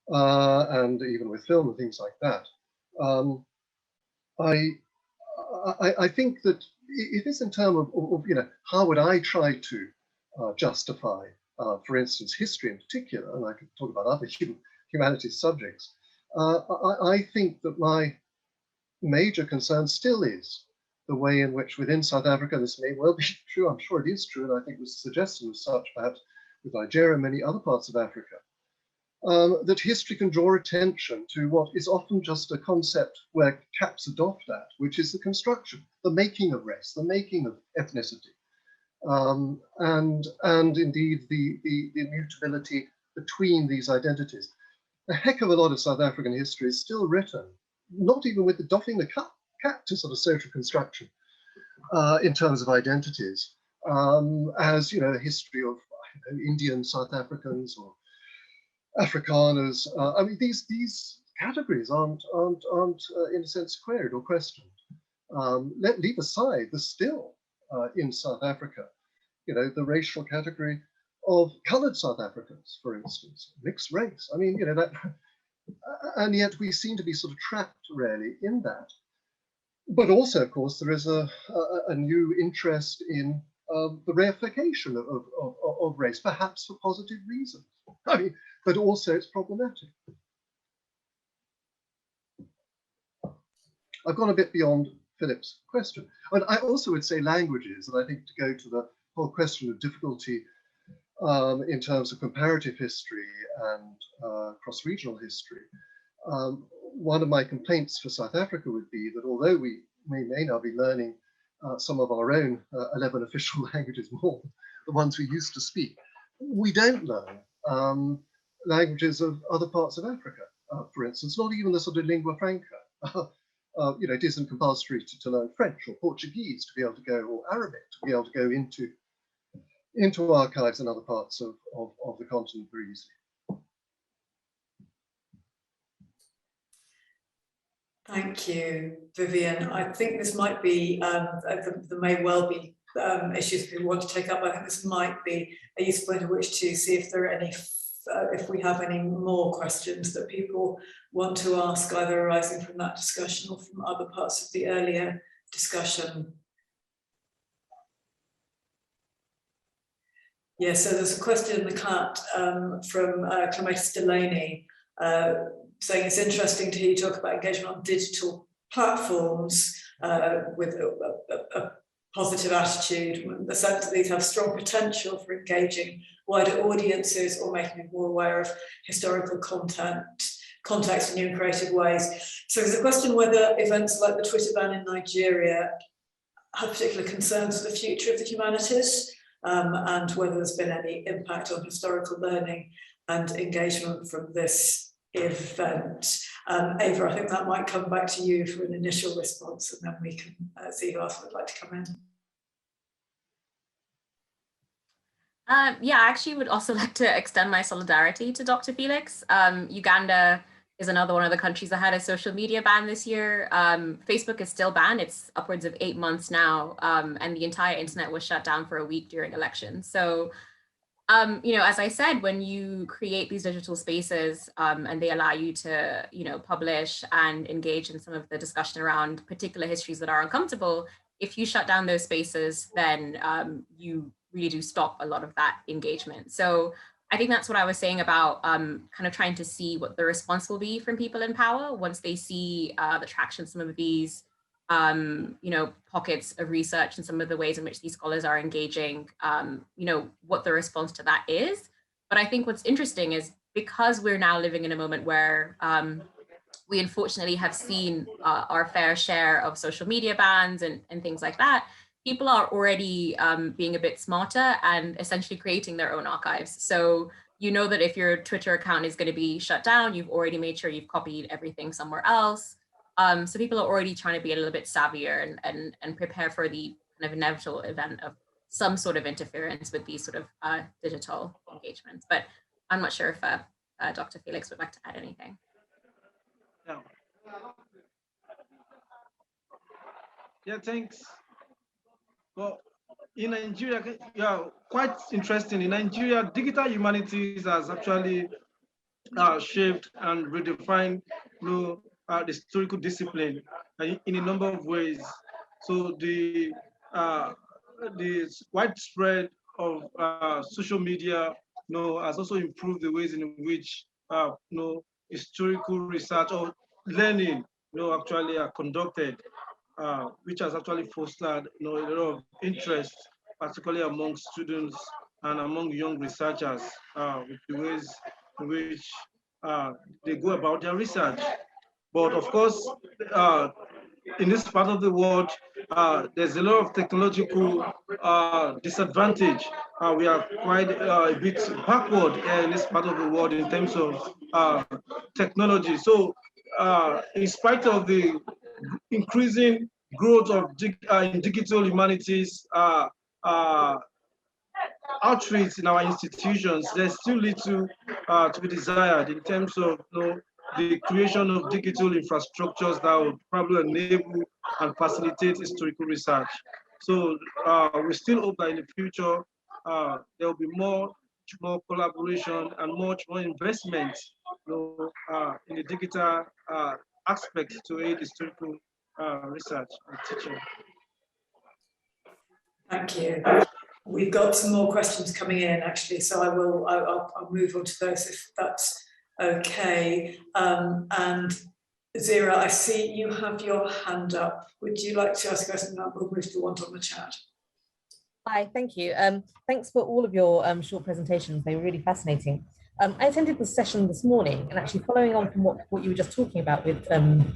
and even with film and things like that. I think that it is in terms of how would I try to justify, for instance, history in particular, and I could talk about other humanities subjects. I think that my major concern still is the way in which within South Africa, this may well be true, I'm sure it is true, and I think was suggested as such perhaps with Nigeria and many other parts of Africa, that history can draw attention to what is often just a concept where caps are doffed at, which is the construction, the making of race, the making of ethnicity, and indeed the immutability between these identities. A heck of a lot of South African history is still written, not even with the doffing the cap to sort of social construction in terms of identities, as a history of Indian South Africans or Afrikaners. I mean, these categories aren't in a sense queried or questioned. Leave aside the still in South Africa, the racial category of coloured South Africans, for instance, mixed race. I mean, that, and yet we seem to be sort of trapped really in that. But also, of course, there is a new interest in the reification of race, perhaps for positive reasons. I mean, but also it's problematic. I've gone a bit beyond Philip's question. And I also would say languages, and I think to go to the whole question of difficulty in terms of comparative history and cross-regional history. One of my complaints for South Africa would be that although we may now be learning some of our own 11 official languages more, the ones we used to speak, we don't learn languages of other parts of Africa, for instance, not even the sort of lingua franca. It isn't compulsory to learn French or Portuguese to be able to go, or Arabic to be able to go into archives in other parts of the continent very easily. Thank you, Vivian. I think this might be, there may well be issues people want to take up. I think this might be a useful point at which to see if there are any, if we have any more questions that people want to ask, either arising from that discussion or from other parts of the earlier discussion. Yeah, so there's a question in the chat from Clematis Delaney saying it's interesting to hear you talk about engagement on digital platforms with a positive attitude, the sense that these have strong potential for engaging wider audiences or making them more aware of historical context in new and creative ways. So there's a question whether events like the Twitter ban in Nigeria have particular concerns for the future of the humanities, and whether there's been any impact on historical learning and engagement from this event. Ava, I think that might come back to you for an initial response, and then we can see who else would like to come in. Yeah, I actually would also like to extend my solidarity to Dr. Felix. Uganda is another one of the countries that had a social media ban this year. Facebook is still banned. It's upwards of 8 months now, and the entire internet was shut down for a week during elections. So, you know, as I said, when you create these digital spaces and they allow you to, you know, publish and engage in some of the discussion around particular histories that are uncomfortable, if you shut down those spaces, then you really do stop a lot of that engagement. So I think that's what I was saying about kind of trying to see what the response will be from people in power once they see the traction, some of these, you know, pockets of research and some of the ways in which these scholars are engaging, you know, what the response to that is. But I think what's interesting is because we're now living in a moment where we unfortunately have seen our fair share of social media bans and things like that, people are already being a bit smarter and essentially creating their own archives. So you know that if your Twitter account is going to be shut down, you've already made sure you've copied everything somewhere else. So people are already trying to be a little bit savvier and prepare for the kind of inevitable event of some sort of interference with these sort of digital engagements. But I'm not sure if Dr. Felix would like to add anything. Yeah. Yeah, thanks. Well, in Nigeria, yeah, quite interesting. In Nigeria, digital humanities has actually shaped and redefined, you know, the historical discipline in a number of ways. So the widespread of social media, you know, has also improved the ways in which you know, historical research or learning, you know, actually are conducted. Which has actually fostered, you know, a lot of interest, particularly among students and among young researchers, with the ways in which they go about their research. But of course, in this part of the world, there's a lot of technological disadvantage. We are quite a bit backward in this part of the world in terms of technology. So in spite of the increasing growth of in digital humanities outreach in our institutions, there's still little to be desired in terms of, you know, the creation of digital infrastructures that would probably enable and facilitate historical research. So we still hope that in the future there will be much more collaboration and much more investment, you know, in the digital aspect to aid historical research and teaching. Thank you. We've got some more questions coming in actually, so I'll move on to those if that's okay. And Zira, I see you have your hand up. Would you like to ask a question? We'll move to the one on the chat. Hi, thank you. Thanks for all of your short presentations. They were really fascinating. I attended the session this morning, and actually following on from what you were just talking about with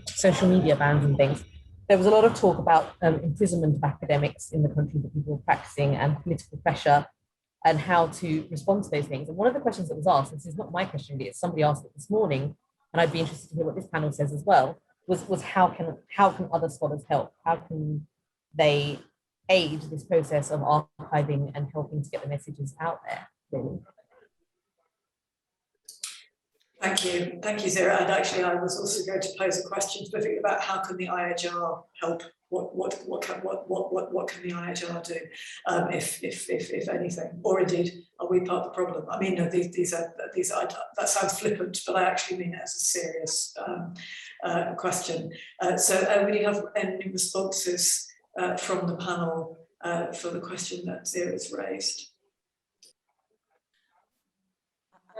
social media bans and things, there was a lot of talk about imprisonment of academics in the country that people were practicing and political pressure and how to respond to those things. And one of the questions that was asked, this is not my question, but somebody asked it this morning, and I'd be interested to hear what this panel says as well, was how can other scholars help? How can they aid this process of archiving and helping to get the messages out there, really? Thank you, Zira. And actually, I was also going to pose a question specifically about how can the IHR help? What can the IHR do, if anything, or indeed are we part of the problem? I mean, no, these are that sounds flippant, but I actually mean it as a serious question. So, would you have any responses from the panel for the question that Zira's raised?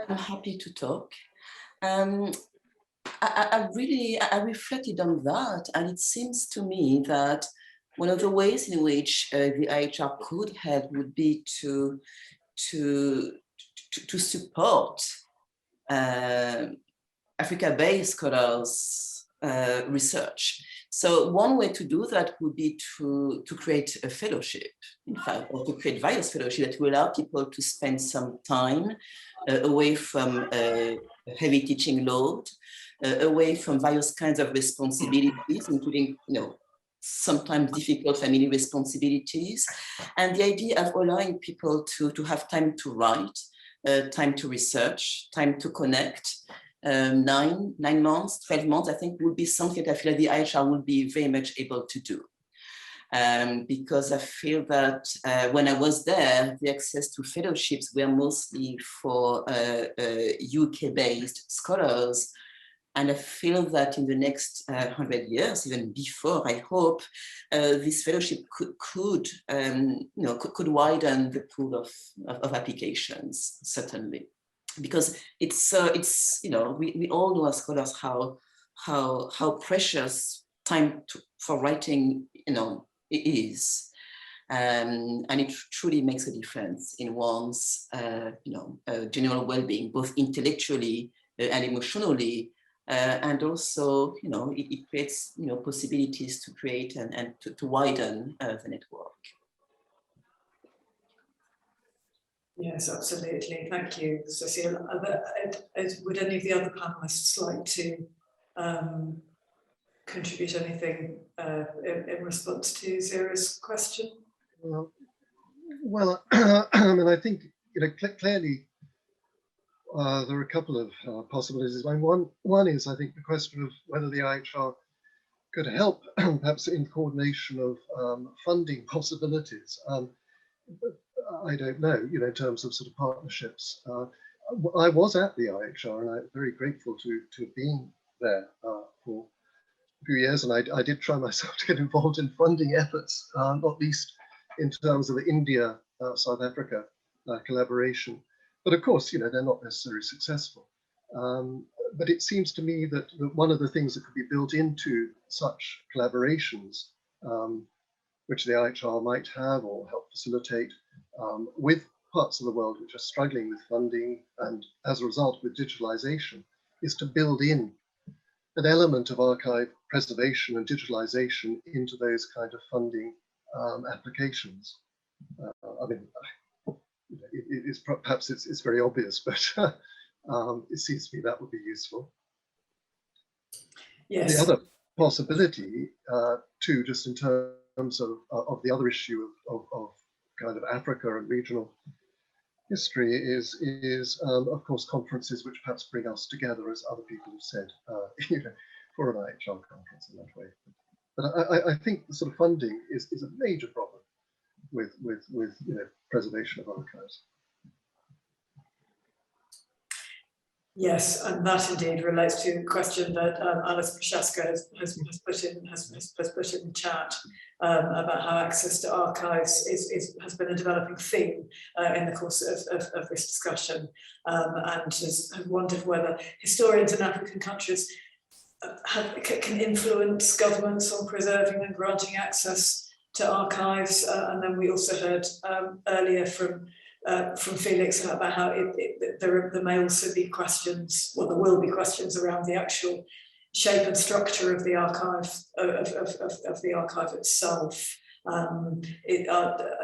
I'm happy to talk. I reflected on that, and it seems to me that one of the ways in which the IHR could help would be to support Africa-based scholars' research. So one way to do that would be to create a fellowship, in fact, or to create various fellowships that will allow people to spend some time away from a heavy teaching load, away from various kinds of responsibilities, including, sometimes difficult family responsibilities, and the idea of allowing people to have time to write, time to research, time to connect. 9 months, 12 months, I think would be something that I feel like the IHR would be very much able to do. Because I feel that when I was there, the access to fellowships were mostly for UK-based scholars. And I feel that in the next 100 years, even before, I hope, this fellowship could widen the pool of applications, certainly. Because it's we all know as scholars how precious time for writing it is, and it truly makes a difference in one's general well-being, both intellectually and emotionally, and also it creates possibilities to create and to widen the network. Yes, absolutely. Thank you, Cecile. Would any of the other panelists like to contribute anything in response to Zira's question? Well, I mean, I think clearly there are a couple of possibilities. I mean, one is, I think, the question of whether the IHR could help, perhaps in coordination of funding possibilities. I don't know, in terms of sort of partnerships. I was at the IHR, and I'm very grateful to have been there for a few years, and I did try myself to get involved in funding efforts, not least in terms of the India, South Africa collaboration. But of course, they're not necessarily successful. But it seems to me that one of the things that could be built into such collaborations, which the IHR might have or help facilitate with parts of the world which are struggling with funding, and as a result with digitalization, is to build in an element of archive preservation and digitalization into those kind of funding applications. I mean, perhaps it's very obvious, but it seems to me that would be useful. Yes. The other possibility, too, just in terms of the other issue of kind of Africa and regional history is of course conferences which perhaps bring us together, as other people have said, for an IHR conference in that way. But I think the sort of funding is a major problem with preservation of archives. Yes, and that indeed relates to a question that Alice Prochaska has put in the chat about how access to archives has been a developing theme in the course of this discussion, and has wondered whether historians in African countries can influence governments on preserving and granting access to archives. And then we also heard earlier from Felix about how there may also be questions, well, there will be questions around the actual shape and structure of the archive of the archive itself.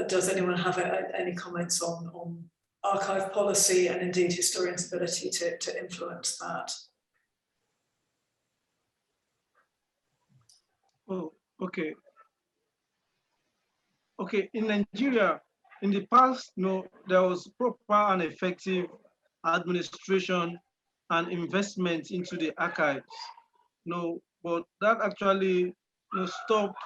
Does anyone have any comments on archive policy and indeed historians' ability to influence that? Oh, okay. Okay, in Nigeria, in the past, there was proper and effective administration and investment into the archives. But that actually stopped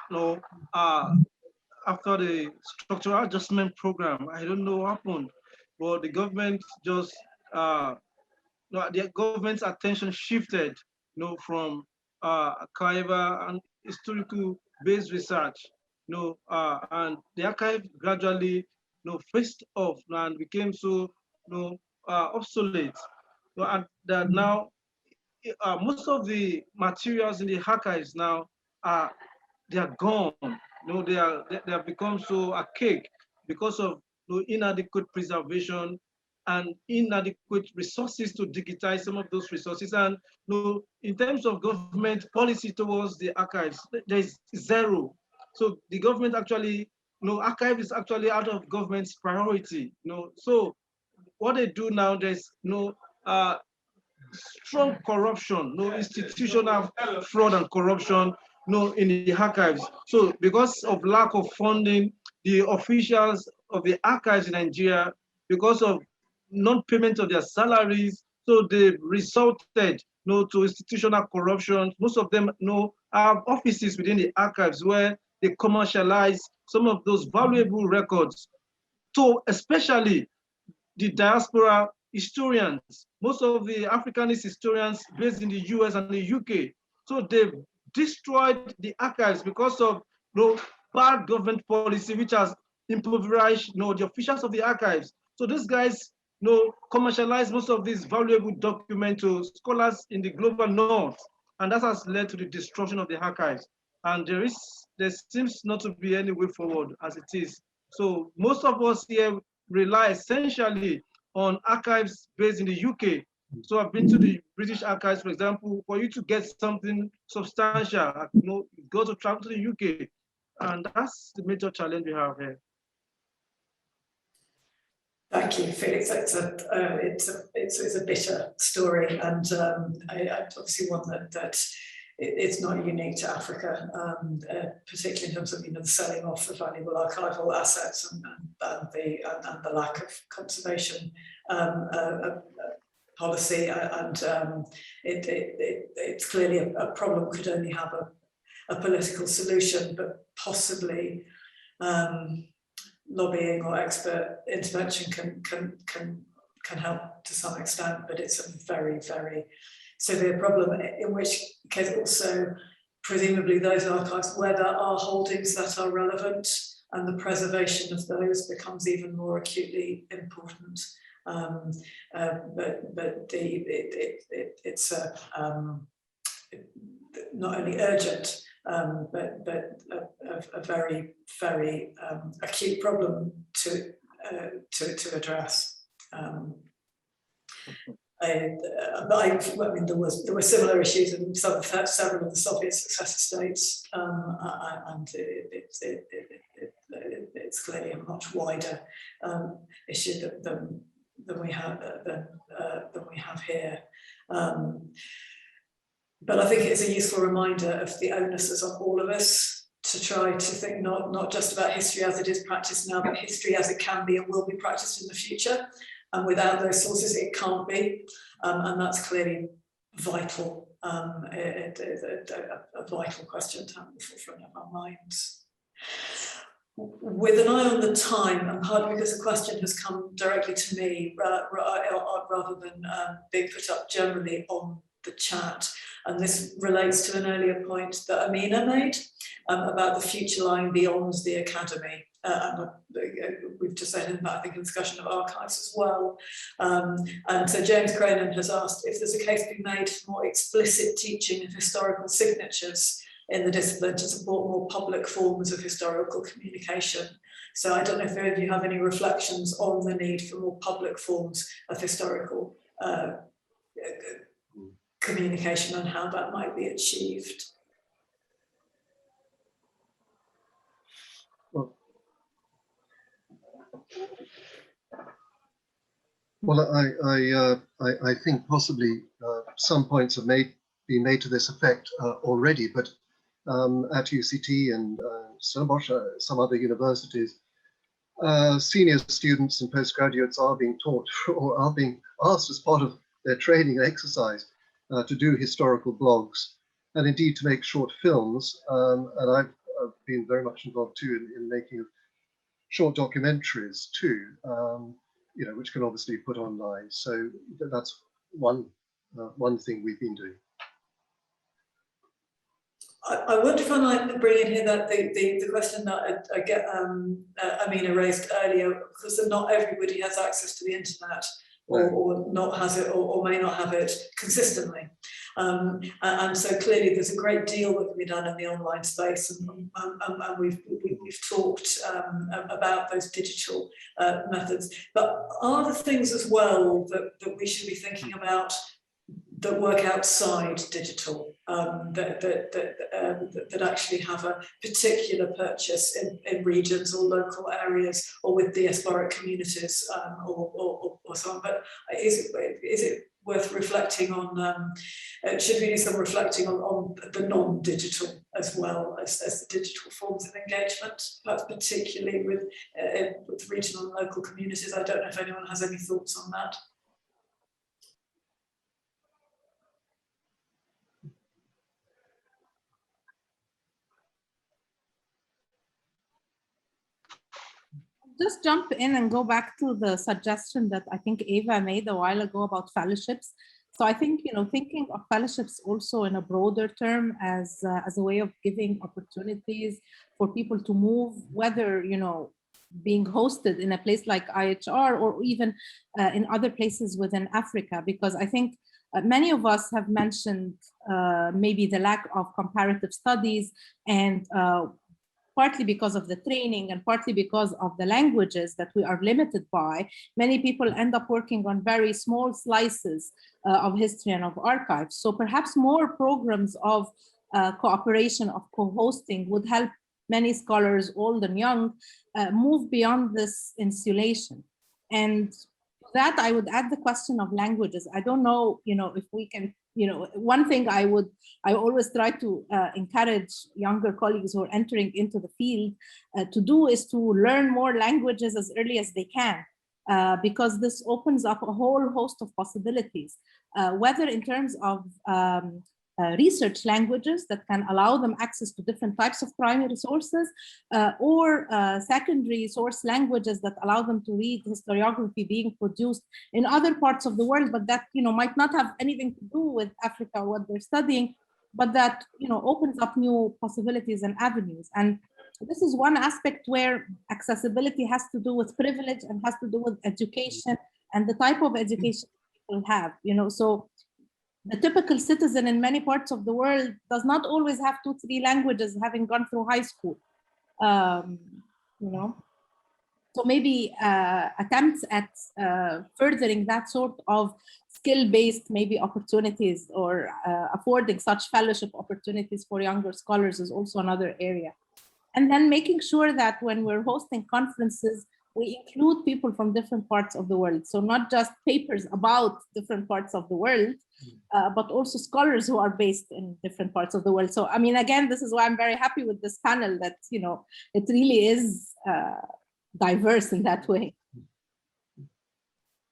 after the structural adjustment program. I don't know what happened, but the government just the government's attention shifted from archival and historical based research, and the archive gradually faced off and became so obsolete. and that now most of the materials in the archives now they are gone. They have become so archaic because of inadequate preservation and inadequate resources to digitize some of those resources. And in terms of government policy towards the archives, there is zero. So the government actually, archive is actually out of government's priority. So what they do now, there's strong corruption, institutional fraud and corruption, in the archives. So because of lack of funding, the officials of the archives in Nigeria, because of non-payment of their salaries, so they resulted to institutional corruption. Most of them have offices within the archives where they commercialize some of those valuable records to especially the diaspora historians, most of the Africanist historians based in the US and the UK. So they've destroyed the archives because of bad government policy, which has impoverished the officials of the archives. So these guys commercialize most of these valuable documents to scholars in the global north. And that has led to the destruction of the archives. And there seems not to be any way forward as it is. So most of us here rely essentially on archives based in the UK. So I've been to the British archives, for example, for you to get something substantial, you go to travel to the UK. And that's the major challenge we have here. Thank you, Felix. It's a bitter story, and obviously one that it's not unique to Africa, particularly in terms of the selling off of valuable archival assets and the lack of conservation policy, and it's clearly a problem could only have a political solution, but possibly lobbying or expert intervention can help to some extent, but it's a very, very severe problem, in which case also presumably those archives where there are holdings that are relevant and the preservation of those becomes even more acutely important. But it's not only urgent, but a very, very acute problem to address. There were similar issues in several of the Soviet successor states, and it's clearly a much wider issue than we have here. But I think it's a useful reminder of the onus is on all of us to try to think not just about history as it is practiced now, but history as it can be and will be practiced in the future. And without those sources, it can't be. And that's clearly vital. A vital question to have at the forefront of our minds. With an eye on the time, and partly because the question has come directly to me rather than being put up generally on the chat, and this relates to an earlier point that Amina made about the future lying beyond the academy. And we've just said in that, I think, in discussion of archives as well. And so James Cronin has asked if there's a case to be made for more explicit teaching of historical signatures in the discipline to support more public forms of historical communication. So I don't know if any of you have any reflections on the need for more public forms of historical communication and how that might be achieved. Well, I think possibly some points have been made to this effect already, but at UCT and some other universities, senior students and postgraduates are being taught or are being asked as part of their training and exercise to do historical blogs and indeed to make short films. And I've been very much involved too in making short documentaries too, which can obviously be put online. So that's one thing we've been doing. I wonder if I might bring in here that the question that Amina raised earlier, because not everybody has access to the internet. or not has it, or may not have it consistently. And so clearly there's a great deal that can be done in the online space, and we've talked about those digital methods. But are there things as well that we should be thinking about that work outside digital, that actually have a particular purchase in regions or local areas or with diasporic communities or so on? But is it worth reflecting on, should we do some reflecting on the non-digital as well as the digital forms of engagement, perhaps particularly with regional and local communities? I don't know if anyone has any thoughts on that. Just jump in and go back to the suggestion that I think Eva made a while ago about fellowships. So I think, thinking of fellowships also in a broader term as a way of giving opportunities for people to move, whether, being hosted in a place like IHR or even in other places within Africa, because I think many of us have mentioned maybe the lack of comparative studies, and partly because of the training and partly because of the languages that we are limited by, many people end up working on very small slices of history and of archives. So perhaps more programs of cooperation, of co-hosting would help many scholars, old and young, move beyond this insulation. And that I would add the question of languages. I don't know, if we can, one thing I always try to encourage younger colleagues who are entering into the field to do is to learn more languages as early as they can, because this opens up a whole host of possibilities, whether in terms of research languages that can allow them access to different types of primary sources, or secondary source languages that allow them to read historiography being produced in other parts of the world, but that might not have anything to do with Africa or what they're studying, but that opens up new possibilities and avenues. And this is one aspect where accessibility has to do with privilege and has to do with education and the type of education people have. So the typical citizen in many parts of the world does not always have 2-3 languages having gone through high school, So maybe attempts at furthering that sort of skill-based maybe opportunities, or affording such fellowship opportunities for younger scholars is also another area. And then making sure that when we're hosting conferences, we include people from different parts of the world. So not just papers about different parts of the world, but also scholars who are based in different parts of the world. So, I mean, again, this is why I'm very happy with this panel, that, it really is diverse in that way.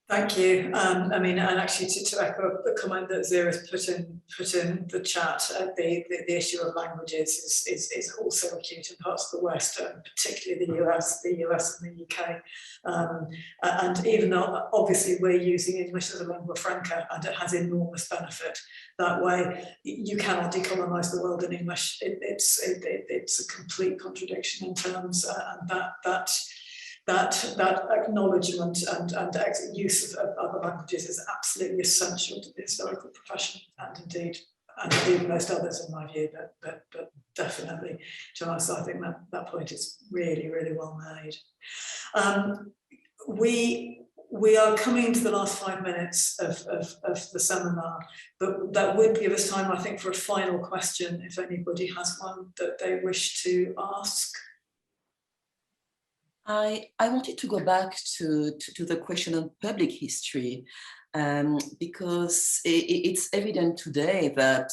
Thank you. I mean, and actually to echo the comment that Zira's put in the chat, the issue of languages is also acute in parts of the West, particularly the US and the UK. And even though obviously we're using English as a lingua franca, and it has enormous benefit that way, you cannot decolonize the world in English. It's a complete contradiction in terms, and that acknowledgement and use of other languages is absolutely essential to the historical profession, and indeed most others in my view, but definitely to us. I think that point is really, really well made. We are coming to the last 5 minutes of the seminar, but that would give us time, I think, for a final question, if anybody has one that they wish to ask. I wanted to go back to the question of public history, because it's evident today that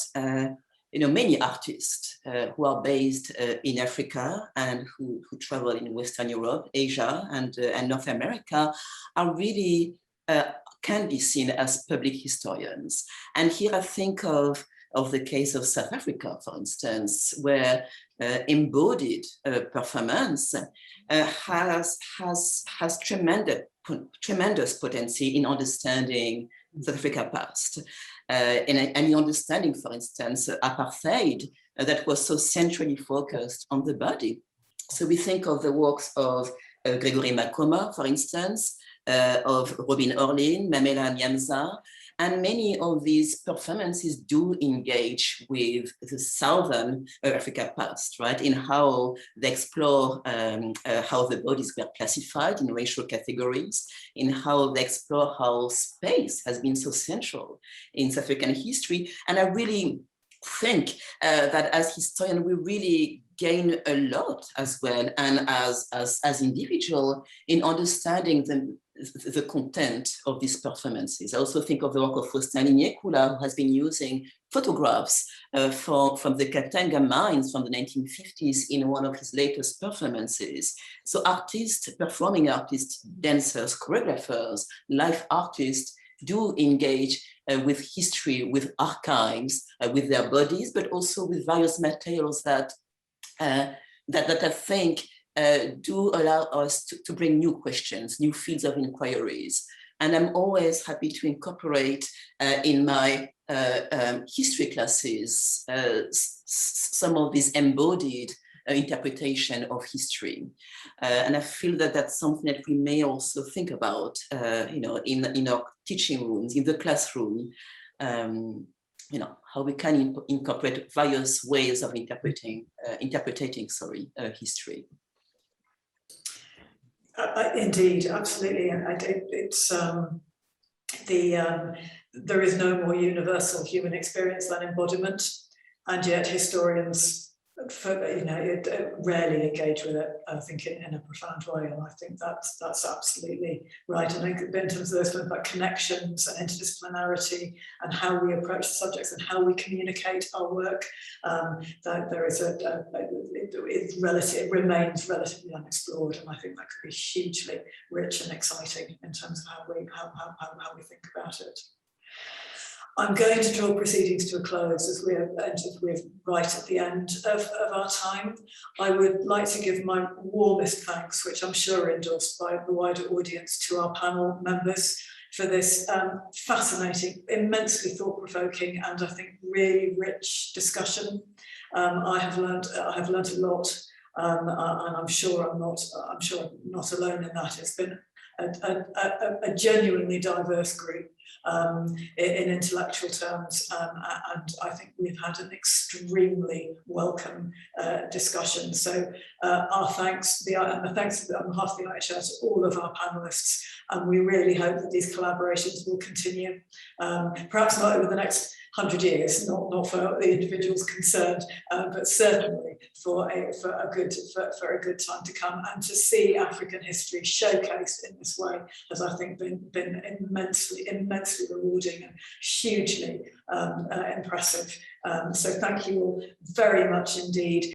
many artists who are based in Africa and who travel in Western Europe, Asia, and North America are really can be seen as public historians. And here I think of the case of South Africa, for instance, where embodied performance has tremendous potency in understanding South Africa past, and in understanding, for instance, apartheid that was so centrally focused on the body. So we think of the works of Gregory Makoma, for instance, of Robin Orlin, Mamela Nyanza, and many of these performances do engage with the Southern Africa past, right? In how they explore how the bodies were classified in racial categories, in how they explore how space has been so central in South African history. And I really think that as historians, we really gain a lot as well, and as individuals in understanding the content of these performances. I also think of the work of Faustin Linyekula, who has been using photographs from the Katanga mines from the 1950s in one of his latest performances. So artists, performing artists, dancers, choreographers, live artists do engage with history, with archives, with their bodies, but also with various materials that I think do allow us to bring new questions, new fields of inquiries. And I'm always happy to incorporate in my history classes some of these embodied interpretation of history. And I feel that that's something that we may also think about, in our teaching rooms, in the classroom, how we can incorporate various ways of interpreting history. Indeed, absolutely, and there is no more universal human experience than embodiment, and yet historians rarely engage with it, I think, in a profound way, and I think that's absolutely right. And I think in terms of those about connections and interdisciplinarity and how we approach the subjects and how we communicate our work, that there is it remains relatively unexplored, and I think that could be hugely rich and exciting in terms of how we think about it. I'm going to draw proceedings to a close as we're right at the end of our time. I would like to give my warmest thanks, which I'm sure are endorsed by the wider audience, to our panel members for this fascinating, immensely thought-provoking, and I think really rich discussion. I have learned a lot, and I'm sure I'm not alone in that. It's been a genuinely diverse group. In intellectual terms, and I think we've had an extremely welcome discussion. So our thanks, the thanks on behalf of the IHR to all of our panellists, and we really hope that these collaborations will continue, perhaps not over the next 100 years, not for the individuals concerned, but certainly for a good time to come, and to see African history showcased in this way has, I think, been immensely rewarding and hugely impressive. So thank you all very much indeed.